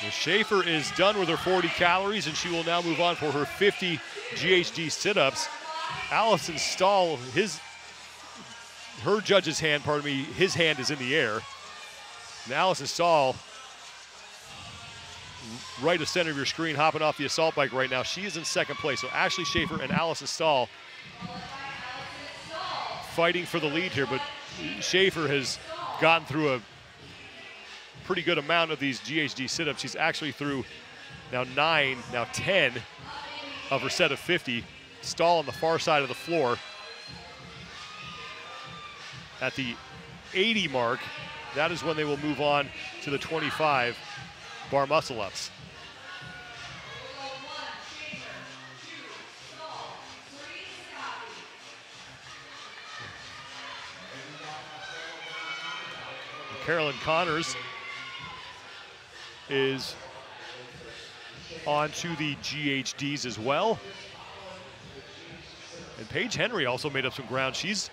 Well, Schaefer is done with her 40 calories, and she will now move on for her 50 GHD sit-ups. Allison Stahl, her judge's hand, his hand is in the air. And Allison Stahl, right of center of your screen, hopping off the assault bike right now. She is in second place. So Ashley Schaefer and Allison Stahl fighting for the lead here, but Schaefer has gotten through a pretty good amount of these GHD sit-ups. She's actually through now 10 of her set of 50. Stahl on the far side of the floor. At the 80 mark, that is when they will move on to the 25 bar muscle ups. Carolyn Connors is on to the GHDs as well. And Paige Henry also made up some ground. She's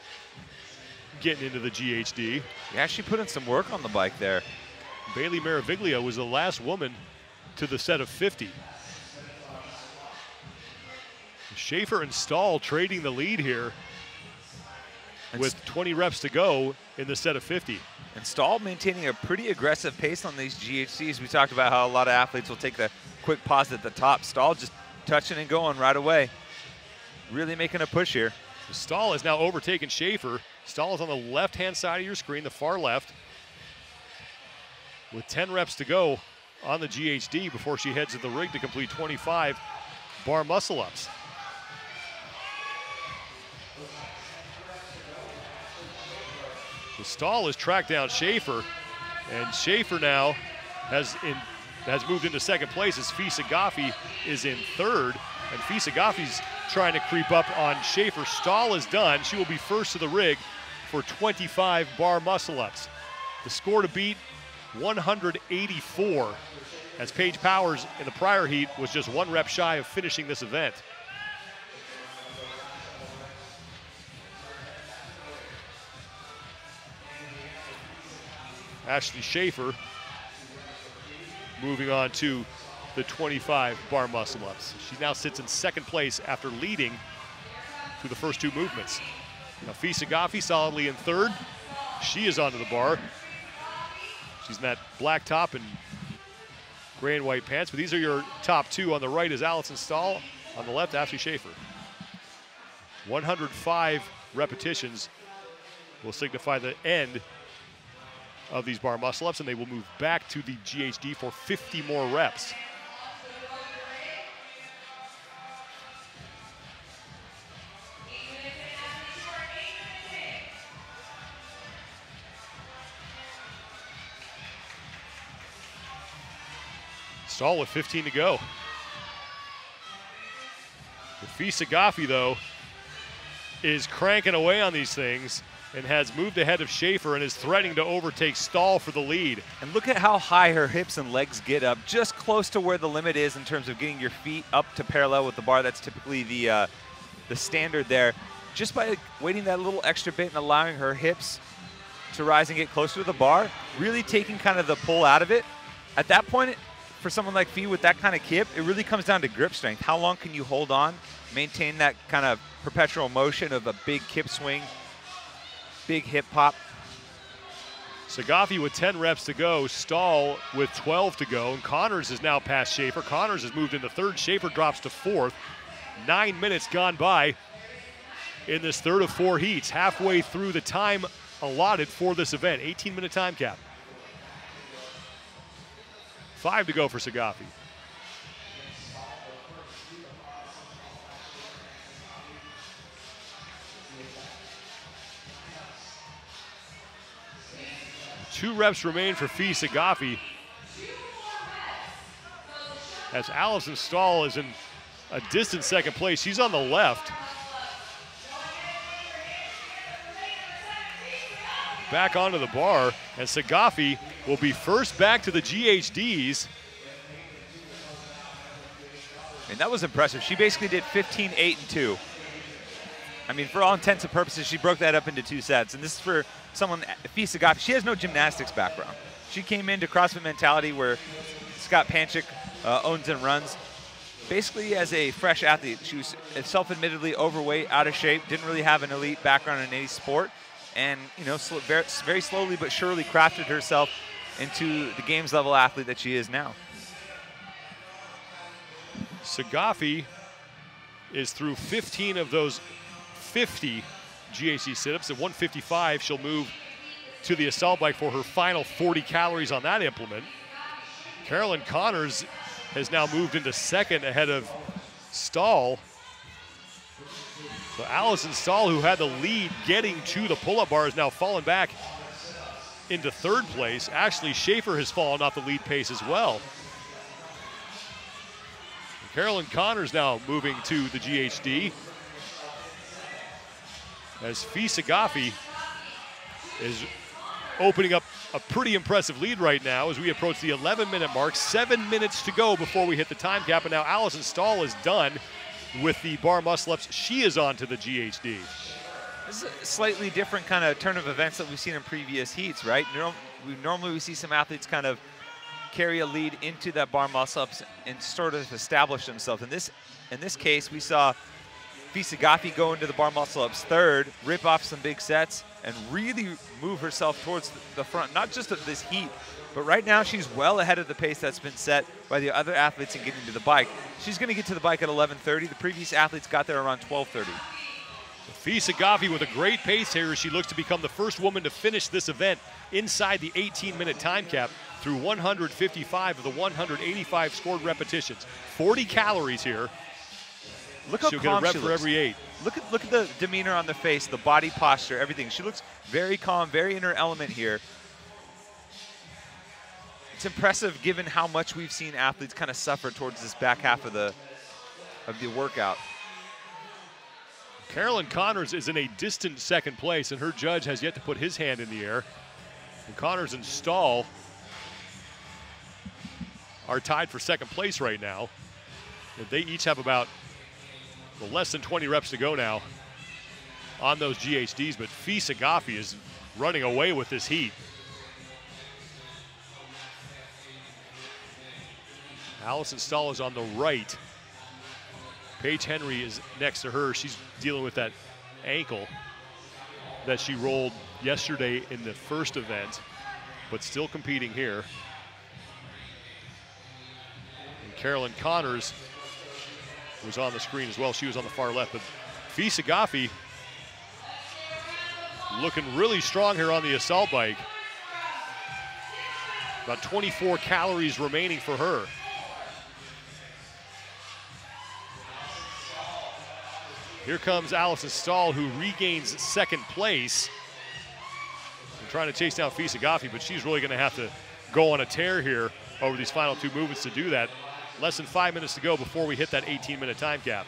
getting into the GHD. Yeah, she put in some work on the bike there. Bailey Maraviglia was the last woman to the set of 50. Schaefer and Stahl trading the lead here with 20 reps to go in the set of 50. And Stahl maintaining a pretty aggressive pace on these GHCs. We talked about how a lot of athletes will take the quick pause at the top. Stahl just touching and going right away. Really making a push here. Stahl has now overtaken Schaefer. Stahl is on the left-hand side of your screen, the far left, with 10 reps to go on the GHD before she heads to the rig to complete 25 bar muscle ups. Stahl has tracked down Schaefer, and Schaefer now has moved into second place as Fisa Gaffi is in third, and Fisa Gaffi's trying to creep up on Schaefer. Stahl is done. She will be first to the rig for 25 bar muscle ups. The score to beat, 184, as Paige Powers in the prior heat was just 1 rep shy of finishing this event. Ashley Schaefer moving on to the 25 bar muscle ups. She now sits in second place after leading through the first 2 movements. Now Fisa Gaffi solidly in third. She is onto the bar. She's in that black top and gray and white pants, but these are your top 2. On the right is Allison Stahl. On the left, Ashley Schaefer. 105 repetitions will signify the end of these bar muscle ups, and they will move back to the GHD for 50 more reps. Stahl with 15 to go. Fisa Gaffi, though, is cranking away on these things and has moved ahead of Schaefer and is threatening to overtake Stahl for the lead. And look at how high her hips and legs get up, just close to where the limit is in terms of getting your feet up to parallel with the bar. That's typically the standard there. Just by waiting that little extra bit and allowing her hips to rise and get closer to the bar, really taking kind of the pull out of it. At that point, for someone like Fee with that kind of kip, it really comes down to grip strength. How long can you hold on, maintain that kind of perpetual motion of a big kip swing, big hip pop. Sagafi with 10 reps to go, Stahl with 12 to go, and Connors is now past Schaefer. Connors has moved into third, Schaefer drops to fourth. 9 minutes gone by in this third of 4 heats, halfway through the time allotted for this event, 18-minute time cap. 5 to go for Sagafi. Two reps remain for Fee Sagafi, as Allison Stahl is in a distant second place. She's on the left. Back onto the bar, and Sagafi will be first back to the GHDs. And that was impressive. She basically did 15, 8, and 2. I mean, for all intents and purposes, she broke that up into 2 sets. And this is for someone, Fee Sagafi. She has no gymnastics background. She came into CrossFit Mentality, where Scott Panchik owns and runs. Basically, as a fresh athlete, she was self-admittedly overweight, out of shape, didn't really have an elite background in any sport. And, you know, very slowly but surely crafted herself into the games level athlete that she is now. Sagafi is through 15 of those 50 GHD sit-ups. At 155, she'll move to the assault bike for her final 40 calories on that implement. Carolyn Connors has now moved into second ahead of Stahl. So Allison Stahl, who had the lead getting to the pull-up bar, has now fallen back into third place. Ashley Schaefer has fallen off the lead pace as well. Carolyn Connors now moving to the GHD, as Fee Sagafi is opening up a pretty impressive lead right now as we approach the 11-minute mark. 7 minutes to go before we hit the time cap, and now Allison Stahl is done with the bar muscle-ups. She is on to the GHD. This is a slightly different kind of turn of events that we've seen in previous heats, right? Normally we see some athletes kind of carry a lead into that bar muscle-ups and sort of establish themselves. In this case, we saw Fee Sagafi go into the bar muscle-ups third, rip off some big sets, and really move herself towards the front, not just of this heat, but right now she's well ahead of the pace that's been set by the other athletes in getting to the bike. She's going to get to the bike at 11:30. The previous athletes got there around 12:30. Fee Sagafi with a great pace here as she looks to become the first woman to finish this event inside the 18-minute time cap through 155 of the 185 scored repetitions. 40 calories here. Look how She'll calm get a rep she for looks. every 8. Look at the demeanor on the face, the body posture, everything. She looks very calm, very in her element here. It's impressive given how much we've seen athletes kind of suffer towards this back half of the workout. Carolyn Connors is in a distant second place, and her judge has yet to put his hand in the air. And Connors and Stahl are tied for second place right now. And they each have about less than 20 reps to go now on those GHDs, but Fee Sagafi is running away with this heat. Allison Stahl is on the right. Paige Henry is next to her. She's dealing with that ankle that she rolled yesterday in the first event, but still competing here. And Carolyn Connors was on the screen as well. She was on the far left, but Fee Sagafi looking really strong here on the assault bike. About 24 calories remaining for her. Here comes Allison Stahl, who regains second place. I'm trying to chase down Fee Sagafi, but she's really going to have to go on a tear here over these final 2 movements to do that. Less than 5 minutes to go before we hit that 18-minute time cap.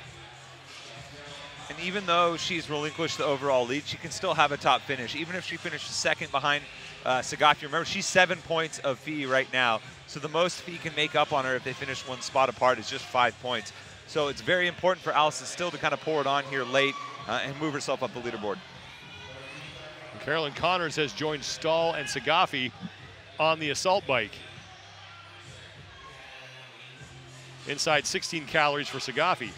And even though she's relinquished the overall lead, she can still have a top finish. Even if she finishes second behind Sagafi. Remember, she's 7 points of Fee right now. So the most Fee can make up on her if they finish 1 spot apart is just 5 points. So it's very important for Allison still to kind of pour it on here late and move herself up the leaderboard. And Carolyn Connors has joined Stahl and Sagafi on the assault bike. Inside 16 calories for Sagafi.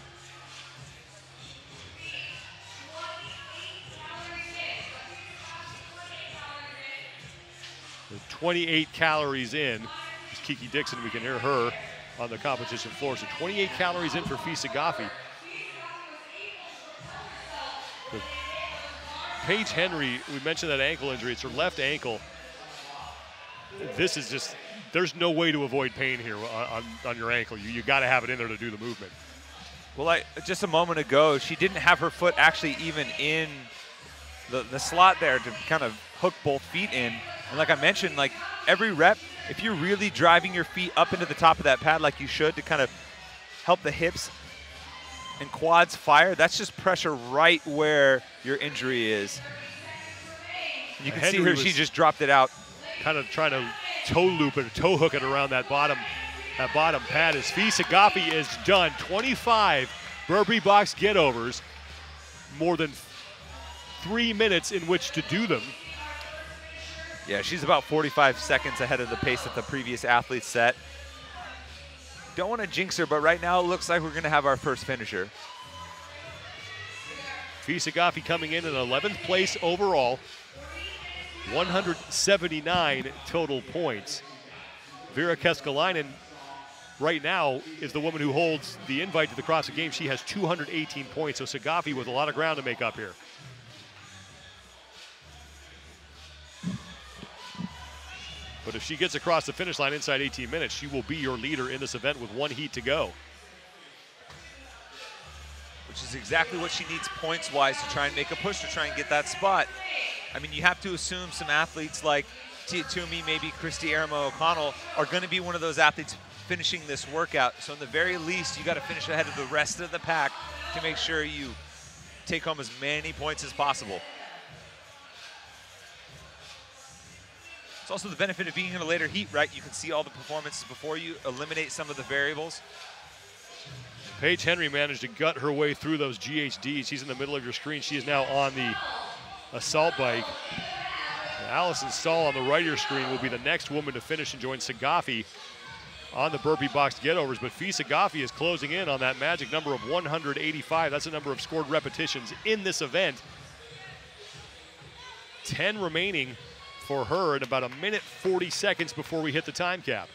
28 calories in. It's Kiki Dixon, we can hear her on the competition floor. So 28 calories in for Fee Sagafi. Paige Henry, we mentioned that ankle injury. It's her left ankle. This is just, there's no way to avoid pain here on your ankle. You got to have it in there to do the movement. Well, just a moment ago, she didn't have her foot actually even in the slot there to kind of hook both feet in. And like I mentioned, like every rep, if you're really driving your feet up into the top of that pad like you should to kind of help the hips and quads fire, that's just pressure right where your injury is. And you can see her, she just dropped it out. Kind of trying to toe loop it, toe hook it around that bottom pad. As Fee Sagafi is done. 25 burpee box get-overs, more than 3 minutes in which to do them. Yeah, she's about 45 seconds ahead of the pace that the previous athlete set. Don't want to jinx her, but right now it looks like we're going to have our first finisher. Fee Sagafi coming in 11th place overall. 179 total points. Vera Keskalainen right now is the woman who holds the invite to the CrossFit Games. She has 218 points, so Sagafi with a lot of ground to make up here. But if she gets across the finish line inside 18 minutes, she will be your leader in this event with 1 heat to go. Which is exactly what she needs points-wise to try and make a push to try and get that spot. I mean, you have to assume some athletes like Tia Toomey, maybe Christy Aramo O'Connell, are going to be one of those athletes finishing this workout. So in the very least, you got to finish ahead of the rest of the pack to make sure you take home as many points as possible. It's also the benefit of being in a later heat, right? You can see all the performances before you, eliminate some of the variables. Paige Henry managed to gut her way through those GHDs. She's in the middle of your screen. She is now on the assault bike. Allison Stahl on the right of your screen will be the next woman to finish and join Sagafi on the burpee box get-overs. But Fee Sagafi is closing in on that magic number of 185. That's the number of scored repetitions in this event. 10 remaining for her in about 1:40 seconds before we hit the time cap.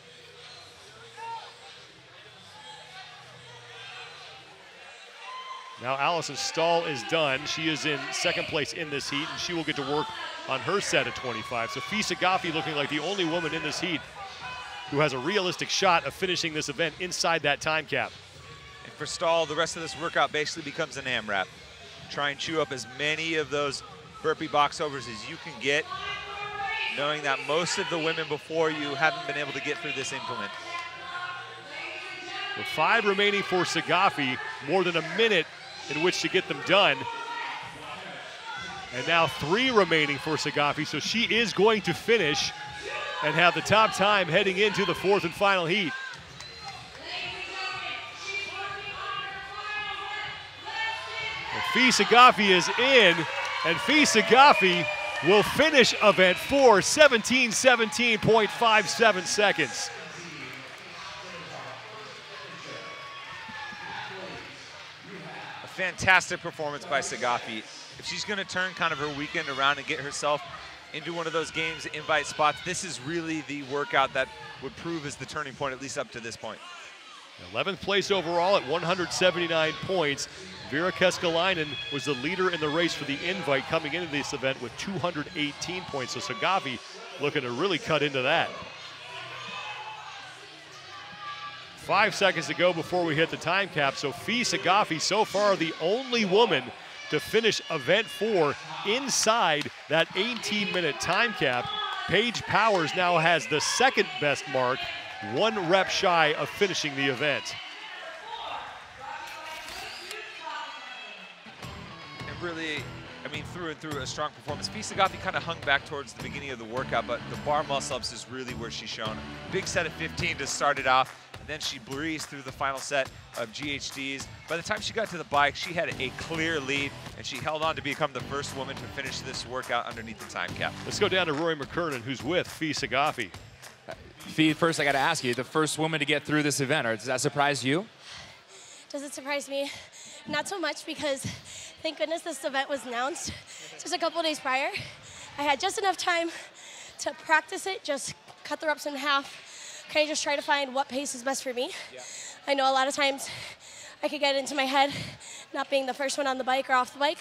Now Allison Stahl is done. She is in second place in this heat, and she will get to work on her set at 25. So Fee Sagafi looking like the only woman in this heat who has a realistic shot of finishing this event inside that time cap. And for Stahl, the rest of this workout basically becomes an AMRAP. Try and chew up as many of those burpee box overs as you can get, knowing that most of the women before you haven't been able to get through this implement. With 5 remaining for Sagafi, more than a minute in which to get them done. And now 3 remaining for Sagafi, so she is going to finish and have the top time heading into the 4th and final heat. And Fee Sagafi is in, and Fee Sagafi will finish event 4, 17:17.57 seconds. Fantastic performance by Sagafi. If she's going to turn kind of her weekend around and get herself into one of those games invite spots, this is really the workout that would prove as the turning point, at least up to this point. 11th place overall at 179 points. Vera Keskalainen was the leader in the race for the invite coming into this event with 218 points. So Sagafi looking to really cut into that. 5 seconds to go before we hit the time cap. So Fee Sagafi, so far the only woman to finish event 4 inside that 18-minute time cap. Paige Powers now has the second best mark, 1 rep shy of finishing the event. And really, I mean, through and through, a strong performance. Fee Sagafi kind of hung back towards the beginning of the workout, but the bar muscle-ups is really where she's shown. Big set of 15 to start it off. And then she breezed through the final set of GHDs. By the time she got to the bike, she had a clear lead, and she held on to become the first woman to finish this workout underneath the time cap. Let's go down to Rory McKernan, who's with Fee Sagafi. Fee, first I got to ask you, the first woman to get through this event, does that surprise you? Does it surprise me? Not so much, because thank goodness this event was announced just a couple days prior. I had just enough time to practice it, just cut the reps in half, kind of just try to find what pace is best for me. Yeah. I know a lot of times I could get into my head not being the first one on the bike or off the bike,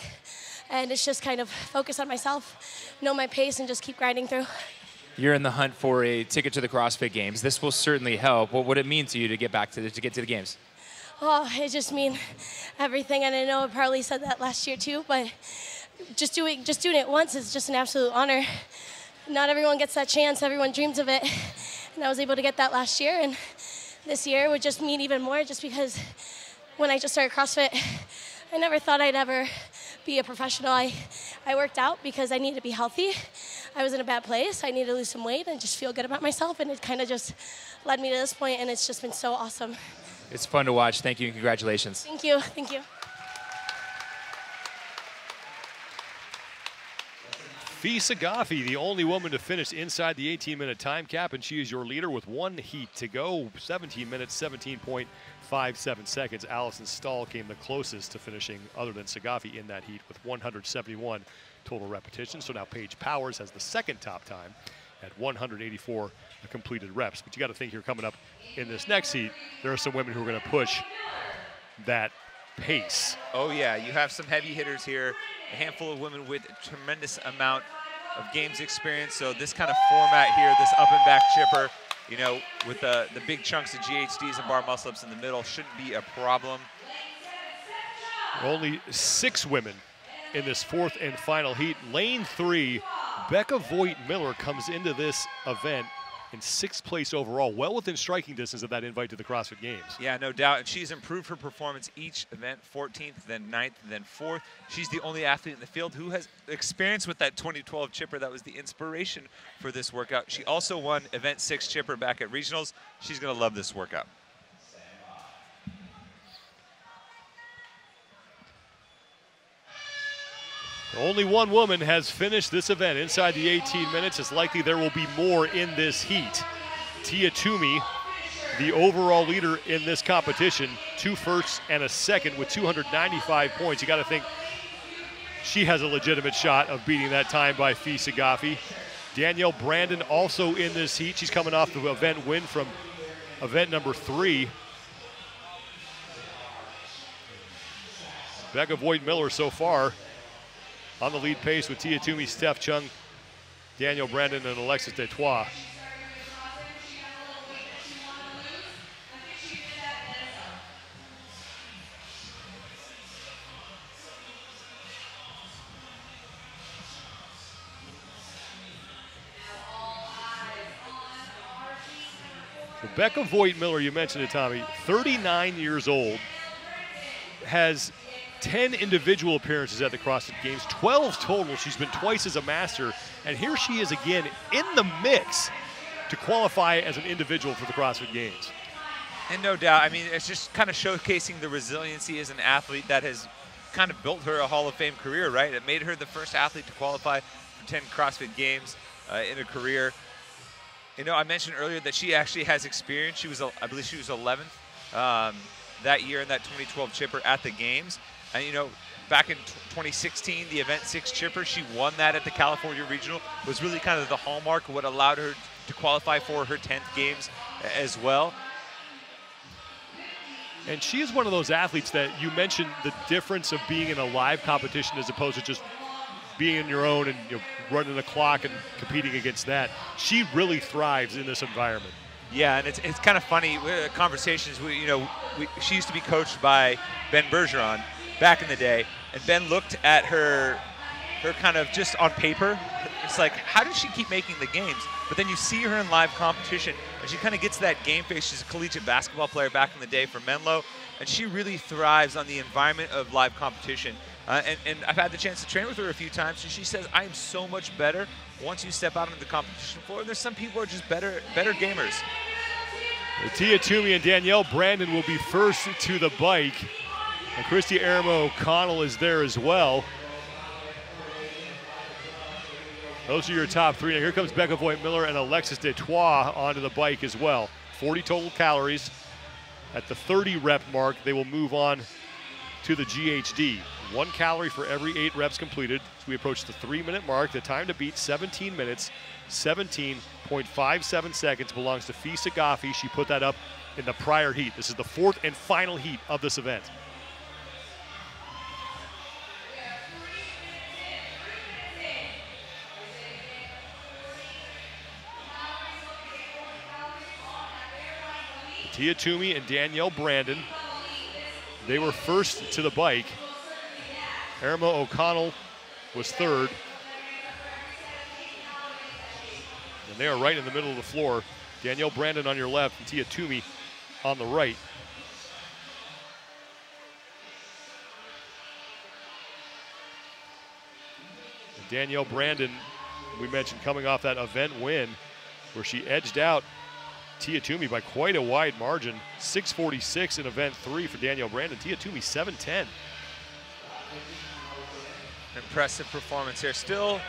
and it's just kind of focus on myself, know my pace, and just keep grinding through. You're in the hunt for a ticket to the CrossFit Games. This will certainly help. What would it mean to you to get to the games? Oh, it just means everything, and I know I probably said that last year too, but just doing it once is just an absolute honor. Not everyone gets that chance. Everyone dreams of it, and I was able to get that last year, and this year would just mean even more, just because when I just started CrossFit, I never thought I'd ever be a professional. I worked out because I needed to be healthy. I was in a bad place. I needed to lose some weight and just feel good about myself, and it kind of just led me to this point, and it's just been so awesome. It's fun to watch. Thank you and congratulations. Thank you. Thank you. Fee Sagaffi, the only woman to finish inside the 18-minute time cap, and she is your leader with 1 heat to go, 17 minutes, 17.57 seconds. Allison Stahl came the closest to finishing, other than Sagaffi, in that heat with 171 total repetitions. So now Paige Powers has the second top time at 184 completed reps. But you got to think here, coming up in this next heat, there are some women who are going to push that pace. Oh yeah, you have some heavy hitters here, a handful of women with a tremendous amount of games experience. So this kind of format here, this up and back chipper, you know, with the big chunks of GHDs and bar muscle ups in the middle, shouldn't be a problem. Only 6 women in this fourth and final heat. Lane 3, Becca Voigt-Miller comes into this event in 6th place overall, well within striking distance of that invite to the CrossFit Games. Yeah, no doubt. And she's improved her performance each event, 14th, then 9th, then 4th. She's the only athlete in the field who has experience with that 2012 chipper. That was the inspiration for this workout. She also won event 6 chipper back at regionals. She's going to love this workout. Only one woman has finished this event inside the 18 minutes. It's likely there will be more in this heat. Tia Toomey, the overall leader in this competition, 2 firsts and a second with 295 points. You got to think she has a legitimate shot of beating that time by Fee Sagaffi. Danielle Brandon also in this heat. She's coming off the event win from event number 3. Becca Voigt-Miller so far on the lead pace with Tia Toomey, Steph Chung, Danielle Brandon, and Alexis Detrois. So Becca Voigt-Miller, you mentioned it, Tommy, 39 years old, has 10 individual appearances at the CrossFit Games, 12 total. She's been twice as a master, and here she is again in the mix to qualify as an individual for the CrossFit Games. And no doubt, I mean, it's just kind of showcasing the resiliency as an athlete that has kind of built her a Hall of Fame career, right? It made her the first athlete to qualify for 10 CrossFit Games in her career. You know, I mentioned earlier that she actually has experience. She was, I believe she was 11th that year in that 2012 chipper at the Games. And, you know, back in 2016, the event 6 chipper, she won that at the California Regional. Was really kind of the hallmark of what allowed her to qualify for her 10th Games as well. And she is one of those athletes that you mentioned the difference of being in a live competition as opposed to just being in your own and, you know, running the clock and competing against that. She really thrives in this environment. Yeah, and it's kind of funny, conversations, she used to be coached by Ben Bergeron back in the day, and Ben looked at her kind of just on paper. It's like, how does she keep making the games? But then you see her in live competition, and she kind of gets that game face. She's a collegiate basketball player back in the day for Menlo, and she really thrives on the environment of live competition. And I've had the chance to train with her a few times, and she says, I am so much better once you step out onto the competition floor. And there's some people who are just better gamers. Tia Toomey and Danielle Brandon will be first to the bike. And Christy Aramo-O'Connell is there as well. Those are your top 3. Now here comes Becca Voigt-Miller and Alexis Detrois onto the bike as well. 40 total calories. At the 30 rep mark, they will move on to the GHD. 1 calorie for every 8 reps completed. So we approach the 3-minute mark. The time to beat, 17 minutes, 17.57 seconds, belongs to Fisa Gaffi. She put that up in the prior heat. This is the 4th and final heat of this event. Tia Toomey and Danielle Brandon, they were first to the bike. Irma O'Connell was third. And they are right in the middle of the floor. Danielle Brandon on your left and Tia Toomey on the right. And Danielle Brandon, we mentioned, coming off that event win where she edged out Tia Toomey by quite a wide margin. 6:46 in event 3 for Danielle Brandon. Tia Toomey 7:10. Impressive performance here. Still,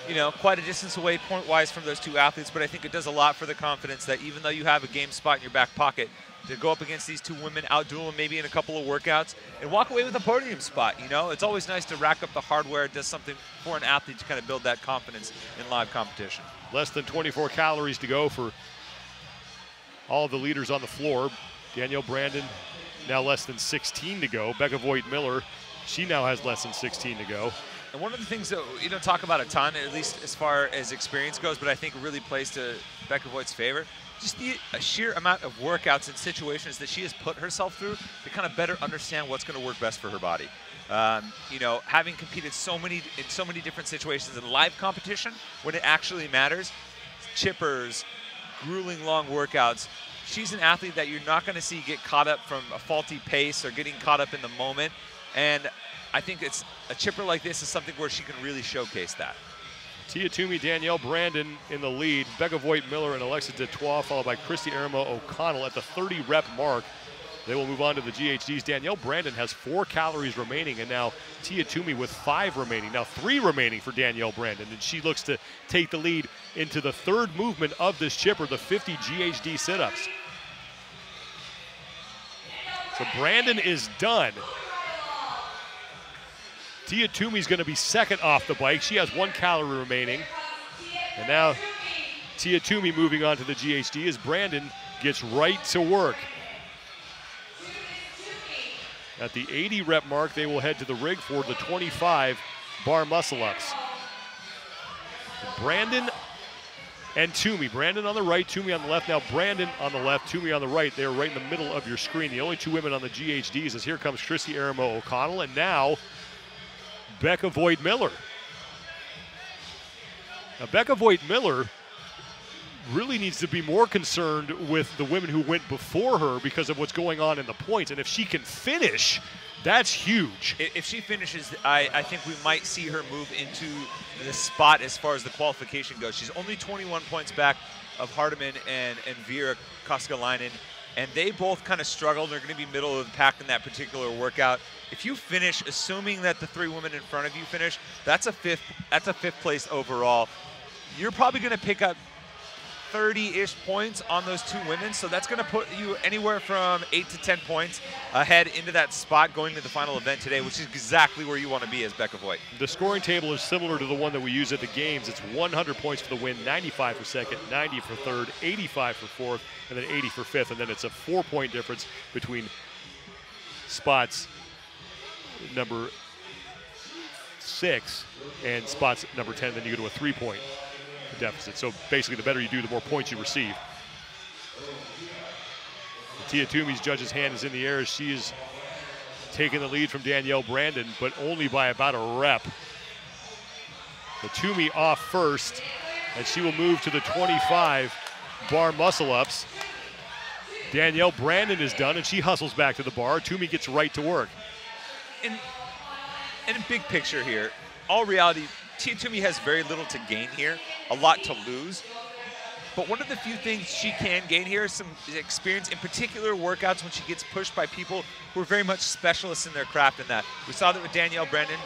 you know, quite a distance away point-wise from those two athletes, but I think it does a lot for the confidence that even though you have a game spot in your back pocket, to go up against these two women, outduel them maybe in a couple of workouts, and walk away with a podium spot. You know, it's always nice to rack up the hardware. It does something for an athlete to kind of build that confidence in live competition. Less than 24 calories to go for all of the leaders on the floor. Danielle Brandon now less than 16 to go. Becca Voigt-Miller, she now has less than 16 to go. And one of the things that you don't talk about a ton, at least as far as experience goes, but I think really plays to Becca Voigt's favor, just the sheer amount of workouts and situations that she has put herself through to kind of better understand what's going to work best for her body. You know, having competed in so many different situations in live competition, when it actually matters, chippers, grueling long workouts, she's an athlete that you're not going to see get caught up from a faulty pace or getting caught up in the moment. And I think it's a chipper like this is something where she can really showcase that. Tia Toomey, Danielle Brandon in the lead. Becca Voigt-Miller and Alexa Detroit, followed by Christy Irma O'Connell at the 30-rep mark. They will move on to the GHDs. Danielle Brandon has 4 calories remaining, and now Tia Toomey with 5 remaining. Now 3 remaining for Danielle Brandon, and she looks to take the lead into the 3rd movement of this chipper, the 50 GHD sit-ups. So Brandon is done. Tia Toomey's going to be second off the bike. She has 1 calorie remaining. And now Tia Toomey moving on to the GHD as Brandon gets right to work. At the 80-rep mark, they will head to the rig for the 25 bar muscle-ups. Brandon and Toomey. Brandon on the right, Toomey on the left. Now Brandon on the left, Toomey on the right. They're right in the middle of your screen. The only 2 women on the GHDs as here comes Christy Irma O'Connell and now Becca Voigt-Miller. Now Becca Voigt-Miller really needs to be more concerned with the women who went before her because of what's going on in the points. And if she can finish, that's huge. If she finishes, I think we might see her move into the spot as far as the qualification goes. She's only 21 points back of Hardiman and Vera Koskelainen, and they both kind of struggled. They're going to be middle of the pack in that particular workout. If you finish, assuming that the 3 women in front of you finish, that's a fifth place overall. You're probably going to pick up 30-ish points on those 2 women, so that's going to put you anywhere from 8 to 10 points ahead into that spot going to the final event today, which is exactly where you want to be as Becca Voigt. The scoring table is similar to the one that we use at the games. It's 100 points for the win, 95 for second, 90 for third, 85 for fourth, and then 80 for fifth, and then it's a 4-point difference between spots number 6 and spots number 10, then you go to a 3-point deficit. So basically, the better you do, the more points you receive. Tia Toomey's judge's hand is in the air as she is taking the lead from Danielle Brandon, but only by about a rep. So Toomey off first, and she will move to the 25 bar muscle-ups. Danielle Brandon is done, and she hustles back to the bar. Toomey gets right to work. In a big picture here, all reality, Tia Toomey has very little to gain here, a lot to lose. But one of the few things she can gain here is some experience, in particular workouts when she gets pushed by people who are very much specialists in their craft in that. We saw that with Danielle Brendan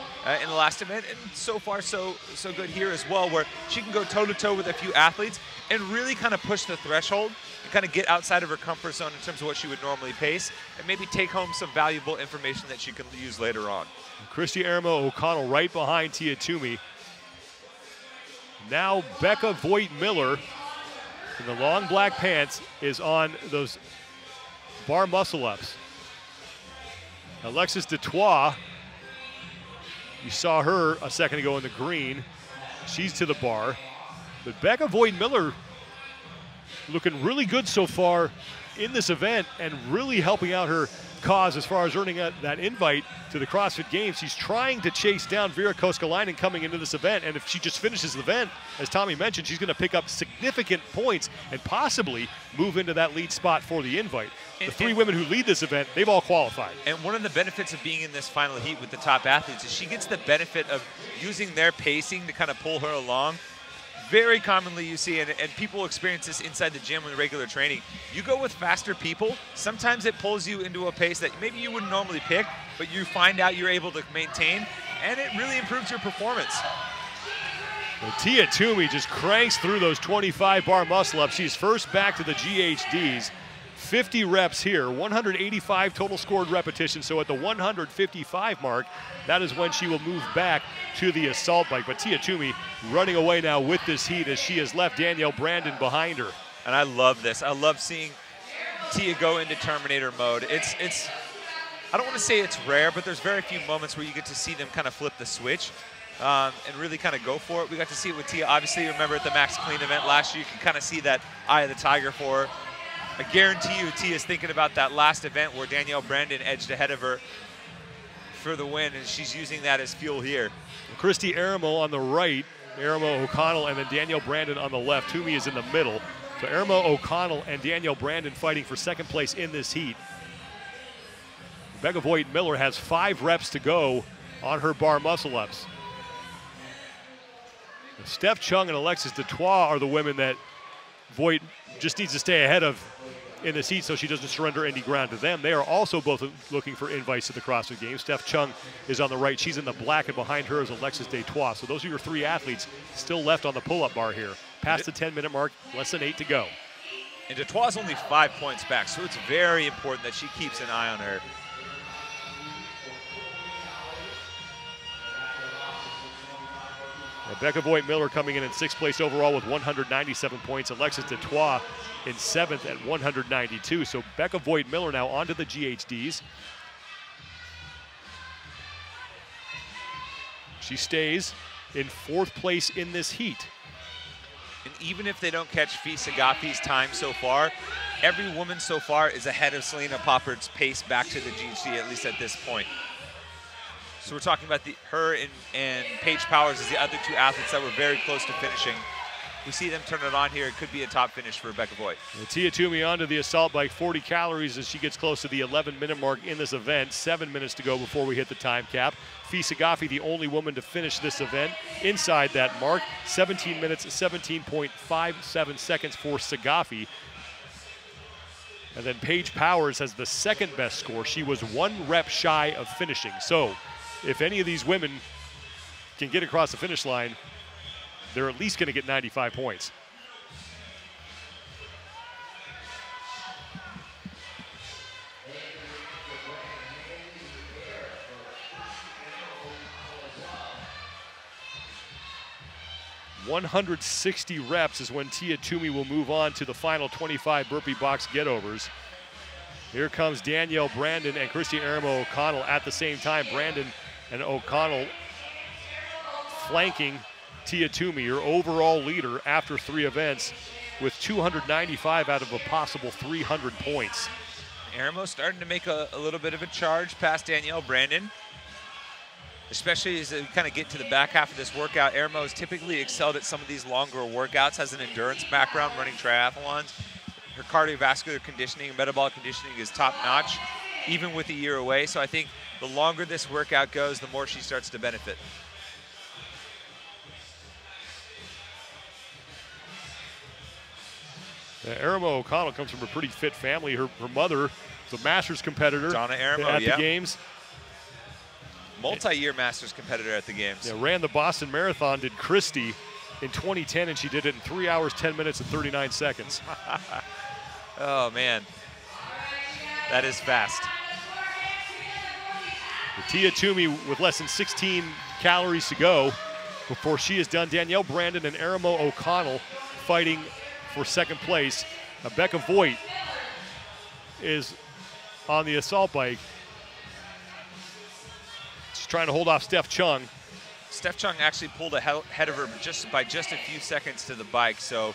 in the last event, and so far so good here as well, where she can go toe-to-toe with a few athletes and really kind of push the threshold and kind of get outside of her comfort zone in terms of what she would normally pace and maybe take home some valuable information that she can use later on. Christy Aramo O'Connell right behind Tia Toomey. Now Becca Voigt-Miller in the long black pants is on those bar muscle ups. Alexis Detroit, you saw her a second ago in the green. She's to the bar. But Becca Voigt-Miller looking really good so far in this event and really helping out her cause as far as earning that invite to the CrossFit Games. She's trying to chase down Vera Koskelainen coming into this event, and if she just finishes the event, as Tommy mentioned, she's going to pick up significant points and possibly move into that lead spot for the invite. The three women who lead this event, they've all qualified. And one of the benefits of being in this final heat with the top athletes is she gets the benefit of using their pacing to kind of pull her along. Very commonly you see, and people experience this inside the gym with regular training, you go with faster people, sometimes it pulls you into a pace that maybe you wouldn't normally pick, but you find out you're able to maintain, and it really improves your performance. Well, Tia Toomey just cranks through those 25 bar muscle ups. She's first back to the GHDs. 50 reps here, 185 total scored repetitions. So at the 155 mark, that is when she will move back to the assault bike. But Tia Toomey running away now with this heat as she has left Danielle Brandon behind her. And I love this. I love seeing Tia go into Terminator mode. It's I don't want to say it's rare, but there's very few moments where you get to see them kind of flip the switch and really kind of go for it. We got to see it with Tia. Obviously, remember at the Max Clean event last year, you can kind of see that eye of the tiger for her. I guarantee you Tia's thinking about that last event where Danielle Brandon edged ahead of her for the win, and she's using that as fuel here. Christy Aramo on the right, Aramo O'Connell, and then Danielle Brandon on the left. Toomey is in the middle. So Aramo O'Connell and Danielle Brandon fighting for second place in this heat. Becca Voigt-Miller has 5 reps to go on her bar muscle ups. Steph Chung and Alexis Detroit are the women that Voigt just needs to stay ahead of in this heat so she doesn't surrender any ground to them. They are also both looking for invites to the CrossFit Games. Steph Chung is on the right. She's in the black, and behind her is Alexis Detroit. So those are your 3 athletes still left on the pull-up bar here. Past the 10-minute mark, less than 8 to go. And Detroit's only 5 points back, so it's very important that she keeps an eye on her. Becca Voigt-Miller coming in 6th place overall with 197 points. Alexis Detroit in 7th at 192. So Becca Voigt-Miller now onto the GHDs. She stays in 4th place in this heat. And even if they don't catch Fee Sagafi's time so far, every woman so far is ahead of Selena Poppert's pace back to the GHD, at least at this point. So we're talking about her and Paige Powers as the other 2 athletes that were very close to finishing. We see them turn it on here. It could be a top finish for Rebecca Voigt. Tia Toomey onto the assault bike, 40 calories as she gets close to the 11-minute mark in this event. 7 minutes to go before we hit the time cap. Fee Sagafi, the only woman to finish this event inside that mark. 17 minutes, 17.57 seconds for Sagafi. And then Paige Powers has the 2nd best score. She was 1 rep shy of finishing. So if any of these women can get across the finish line, they're at least going to get 95 points. $160 reps is when Tia Toomey will move on to the final 25 burpee box get-overs. Here comes Danielle Brandon and Christy Aramo O'Connell at the same time. Brandon and O'Connell flanking Tia Toomey, your overall leader after 3 events, with 295 out of a possible 300 points. Aramo starting to make a little bit of a charge past Danielle Brandon, especially as we kind of get to the back half of this workout. Aramo has typically excelled at some of these longer workouts, has an endurance background running triathlons. Her cardiovascular conditioning and metabolic conditioning is top-notch, even with a year away. So I think the longer this workout goes, the more she starts to benefit. Aramo O'Connell comes from a pretty fit family. Her mother is a Masters competitor Donna Aramo, at the games. Multi-year Masters competitor at the games. Yeah, ran the Boston Marathon, did Christie in 2010, and she did it in 3 hours, 10 minutes, and 39 seconds. Oh, man. That is fast. Tia Toomey with less than 16 calories to go before she is done. Danielle Brandon and Aramo O'Connell fighting for second place. Becca Voigt is on the assault bike. She's trying to hold off Steph Chung. Steph Chung actually pulled ahead of her by just a few seconds to the bike, so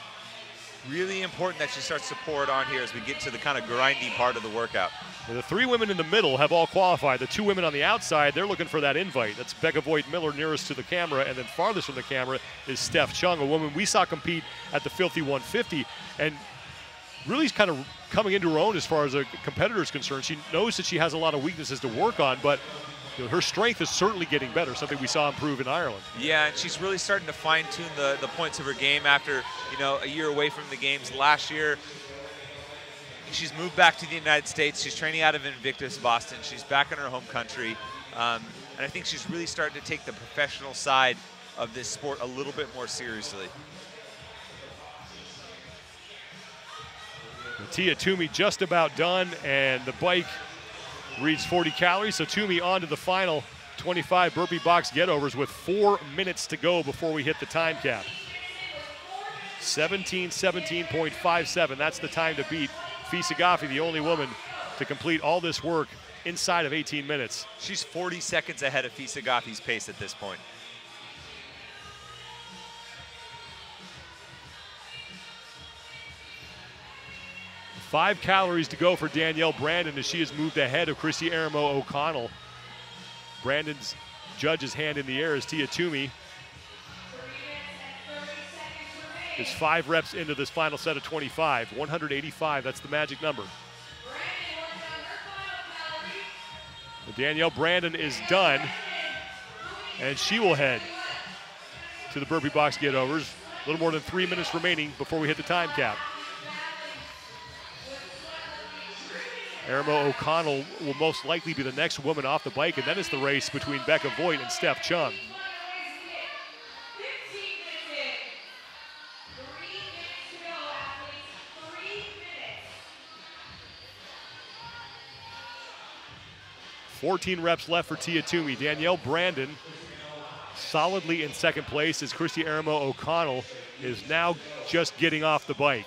really important that she starts to pour it on here as we get to the kind of grindy part of the workout. Well, the 3 women in the middle have all qualified. The 2 women on the outside, they're looking for that invite. That's Becca Voigt Miller nearest to the camera, and then farthest from the camera is Steph Chung, a woman we saw compete at the Filthy 150, and really is kind of coming into her own as far as a competitor is concerned. She knows that she has a lot of weaknesses to work on, but her strength is certainly getting better, something we saw improve in Ireland. Yeah, and she's really starting to fine-tune the points of her game after, a year away from the games last year. She's moved back to the United States. She's training out of Invictus, Boston. She's back in her home country. And I think she's really starting to take the professional side of this sport a little bit more seriously. Tia Toomey just about done, and the bike reads 40 calories. So Toomey on to the final 25 burpee box get-overs with 4 minutes to go before we hit the time cap. 17:17.57. That's the time to beat Fisa Gaffi, the only woman to complete all this work inside of 18 minutes. She's 40 seconds ahead of Fisa Gaffi's pace at this point. Five calories to go for Danielle Brandon as she has moved ahead of Christy Aramo O'Connell. Brandon's judge's hand in the air as Tia Toomey is 5 reps into this final set of 25. 185, that's the magic number. Danielle Brandon is done, and she will head to the burpee box get-overs. A little more than 3 minutes remaining before we hit the time cap. Aramo O'Connell will most likely be the next woman off the bike, and then it's the race between Becca Voigt and Steph Chung. $14 reps left for Tia Toomey. Danielle Brandon solidly in second place as Christy Aramo O'Connell is now just getting off the bike.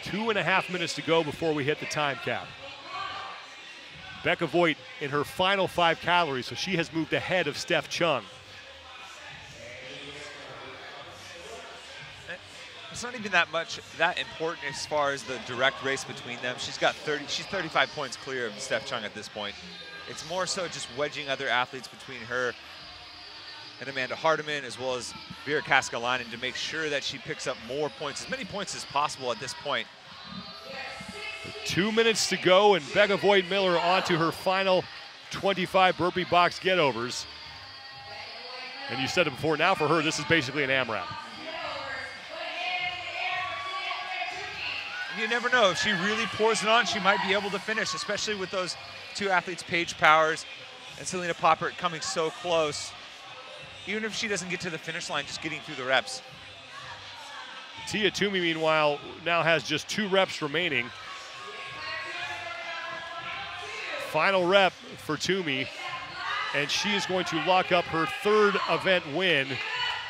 Two and a half minutes to go before we hit the time cap. Becca Voigt in her final 5 calories, so she has moved ahead of Steph Chung. It's not even that important as far as the direct race between them. She's 35 points clear of Steph Chung at this point. It's more so just wedging other athletes between her and Amanda Hardiman, as well as Vera Kaskalainen, to make sure that she picks up more points, as many points as possible at this point. 2 minutes to go, and Becca Voigt Miller onto her final 25 burpee box get-overs. And you said it before, now for her, this is basically an AMRAP. You never know, if she really pours it on, she might be able to finish, especially with those 2 athletes, Paige Powers and Selena Poppert, coming so close. Even if she doesn't get to the finish line, just getting through the reps. Tia Toomey, meanwhile, now has just 2 reps remaining. Final rep for Toomey, and she is going to lock up her 3rd event win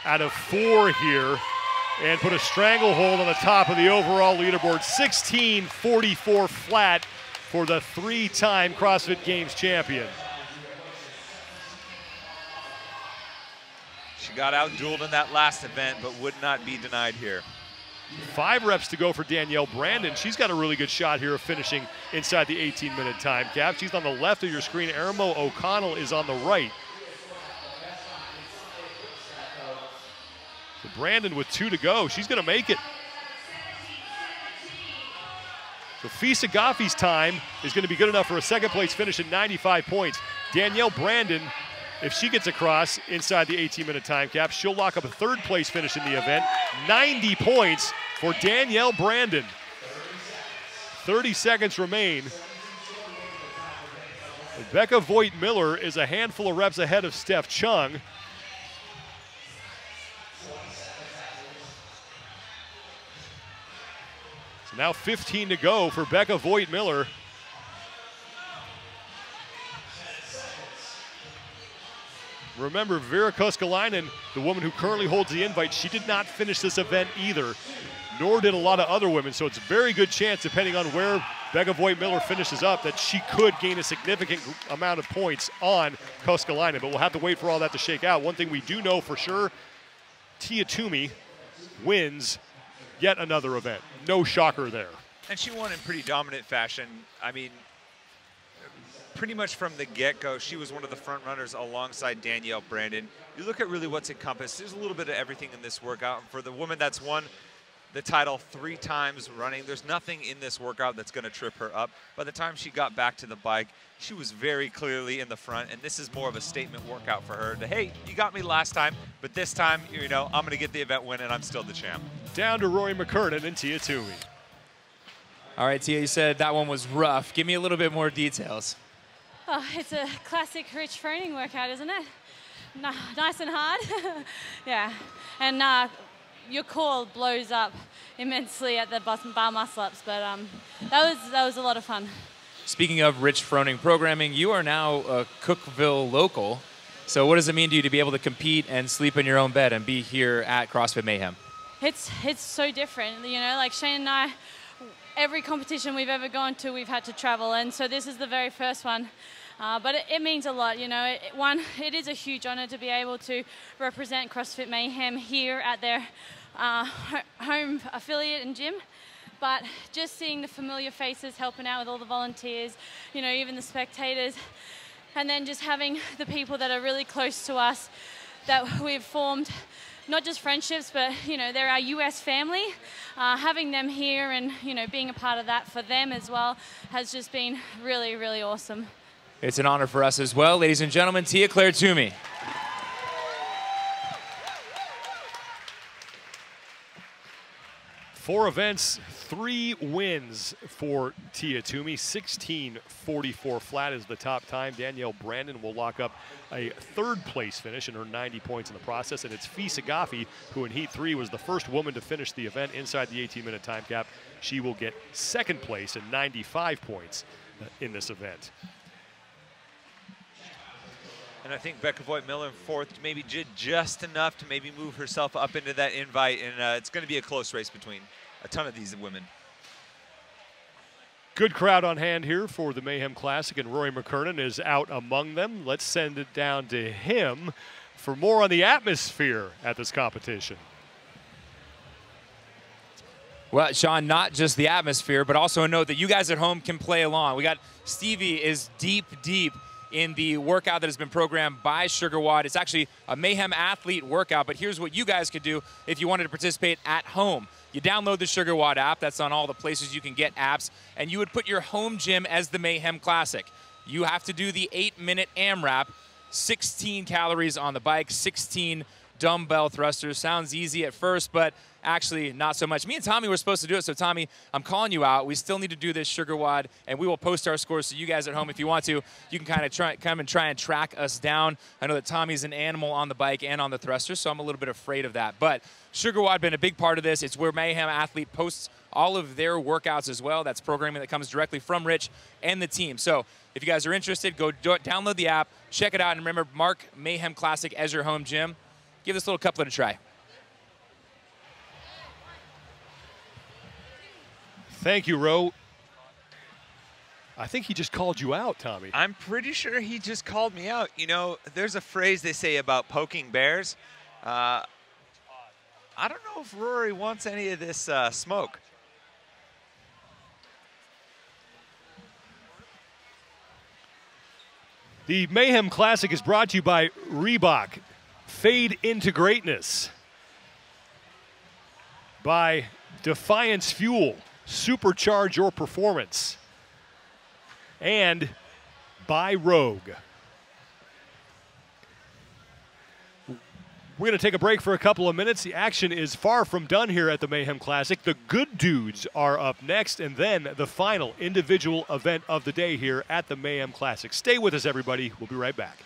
out of 4 here and put a stranglehold on the top of the overall leaderboard. 16:44 flat for the 3-time CrossFit Games champion. She got out-dueled in that last event, but would not be denied here. 5 reps to go for Danielle Brandon. She's got a really good shot here of finishing inside the 18-minute time cap. She's on the left of your screen. Aramo O'Connell is on the right. So Brandon with 2 to go. She's going to make it. So Fisa Gaffi's time is going to be good enough for a second place finish at 95 points. Danielle Brandon, if she gets across inside the 18-minute time cap, she'll lock up a third-place finish in the event. 90 points for Danielle Brandon. 30 seconds remain. Becca Voigt-Miller is a handful of reps ahead of Steph Chung. So now 15 to go for Becca Voigt-Miller. Remember, Vera Koskelainen, the woman who currently holds the invite, she did not finish this event either, nor did a lot of other women. So it's a very good chance, depending on where Becca Voigt-Miller finishes up, that she could gain a significant amount of points on Koskelainen. But we'll have to wait for all that to shake out. One thing we do know for sure, Tia Toomey wins yet another event. No shocker there. And she won in pretty dominant fashion. I mean, pretty much from the get-go, she was one of the front runners alongside Danielle Brandon. You look at really what's encompassed. There's a little bit of everything in this workout. And for the woman that's won the title 3 times running, there's nothing in this workout that's going to trip her up. By the time she got back to the bike, she was very clearly in the front, and this is more of a statement workout for her. To, hey, you got me last time, but this time, you know, I'm going to get the event win, and I'm still the champ. Down to Rory McKernan and Tia Toomey. All right, Tia, you said that one was rough. Give me a little bit more details. Oh, it's a classic Rich Froning workout, isn't it? Nice and hard. Yeah, and your core blows up immensely at the bar muscle-ups, but that was a lot of fun. Speaking of Rich Froning programming, you are now a Cookeville local. So what does it mean to you to be able to compete and sleep in your own bed and be here at CrossFit Mayhem? It's so different, you know, like Shane and I, every competition we've ever gone to, we've had to travel, and so this is the very first one. But it means a lot, you know. It is a huge honor to be able to represent CrossFit Mayhem here at their home affiliate and gym. But just seeing the familiar faces helping out with all the volunteers, you know, even the spectators, and then just having the people that are really close to us that we've formed, not just friendships, but, you know, they're our US family. Having them here and, you know, being a part of that for them as well has just been really, really awesome. It's an honor for us as well. Ladies and gentlemen, Tia-Clair Toomey. Four events, 3 wins for Tia Toomey. 16:44 flat is the top time. Danielle Brandon will lock up a 3rd place finish and earn 90 points in the process. And it's Fee Sagafi, who in Heat 3 was the first woman to finish the event inside the 18-minute time cap. She will get 2nd place and 95 points in this event. And I think Becca Voigt-Miller in 4th maybe did just enough to maybe move herself up into that invite, and it's going to be a close race between a ton of these women. Good crowd on hand here for the Mayhem Classic, and Rory McKernan is out among them. Let's send it down to him for more on the atmosphere at this competition. Well, Sean, not just the atmosphere, but also a note that you guys at home can play along. We got Stevie is deep in the workout that has been programmed by SugarWOD. It's actually a Mayhem athlete workout, but here's what you guys could do if you wanted to participate at home. You download the SugarWOD app. That's on all the places you can get apps, and you would put your home gym as the Mayhem Classic. You have to do the 8-minute AMRAP, 16 calories on the bike, 16 dumbbell thrusters. Sounds easy at first, but actually not so much. Me and Tommy were supposed to do it, so Tommy, I'm calling you out. We still need to do this SugarWOD, and we will post our scores so you guys at home, if you want to, you can kind of try and track us down. I know that Tommy's an animal on the bike and on the thrusters, so I'm a little bit afraid of that. But SugarWOD been a big part of this. It's where Mayhem Athlete posts all of their workouts as well. That's programming that comes directly from Rich and the team. So if you guys are interested, go download the app, check it out, and remember, mark Mayhem Classic as your home gym. Give this little couplet a try. Thank you, Ro. I think he just called you out, Tommy. I'm pretty sure he just called me out. You know, there's a phrase they say about poking bears. I don't know if Rory wants any of this smoke. The Mayhem Classic is brought to you by Reebok. Fade into greatness. By Defiance Fuel. Supercharge your performance. And by Rogue. We're going to take a break for a couple of minutes. The action is far from done here at the Mayhem Classic. The good dudes are up next, and then the final individual event of the day here at the Mayhem Classic. Stay with us, everybody. We'll be right back.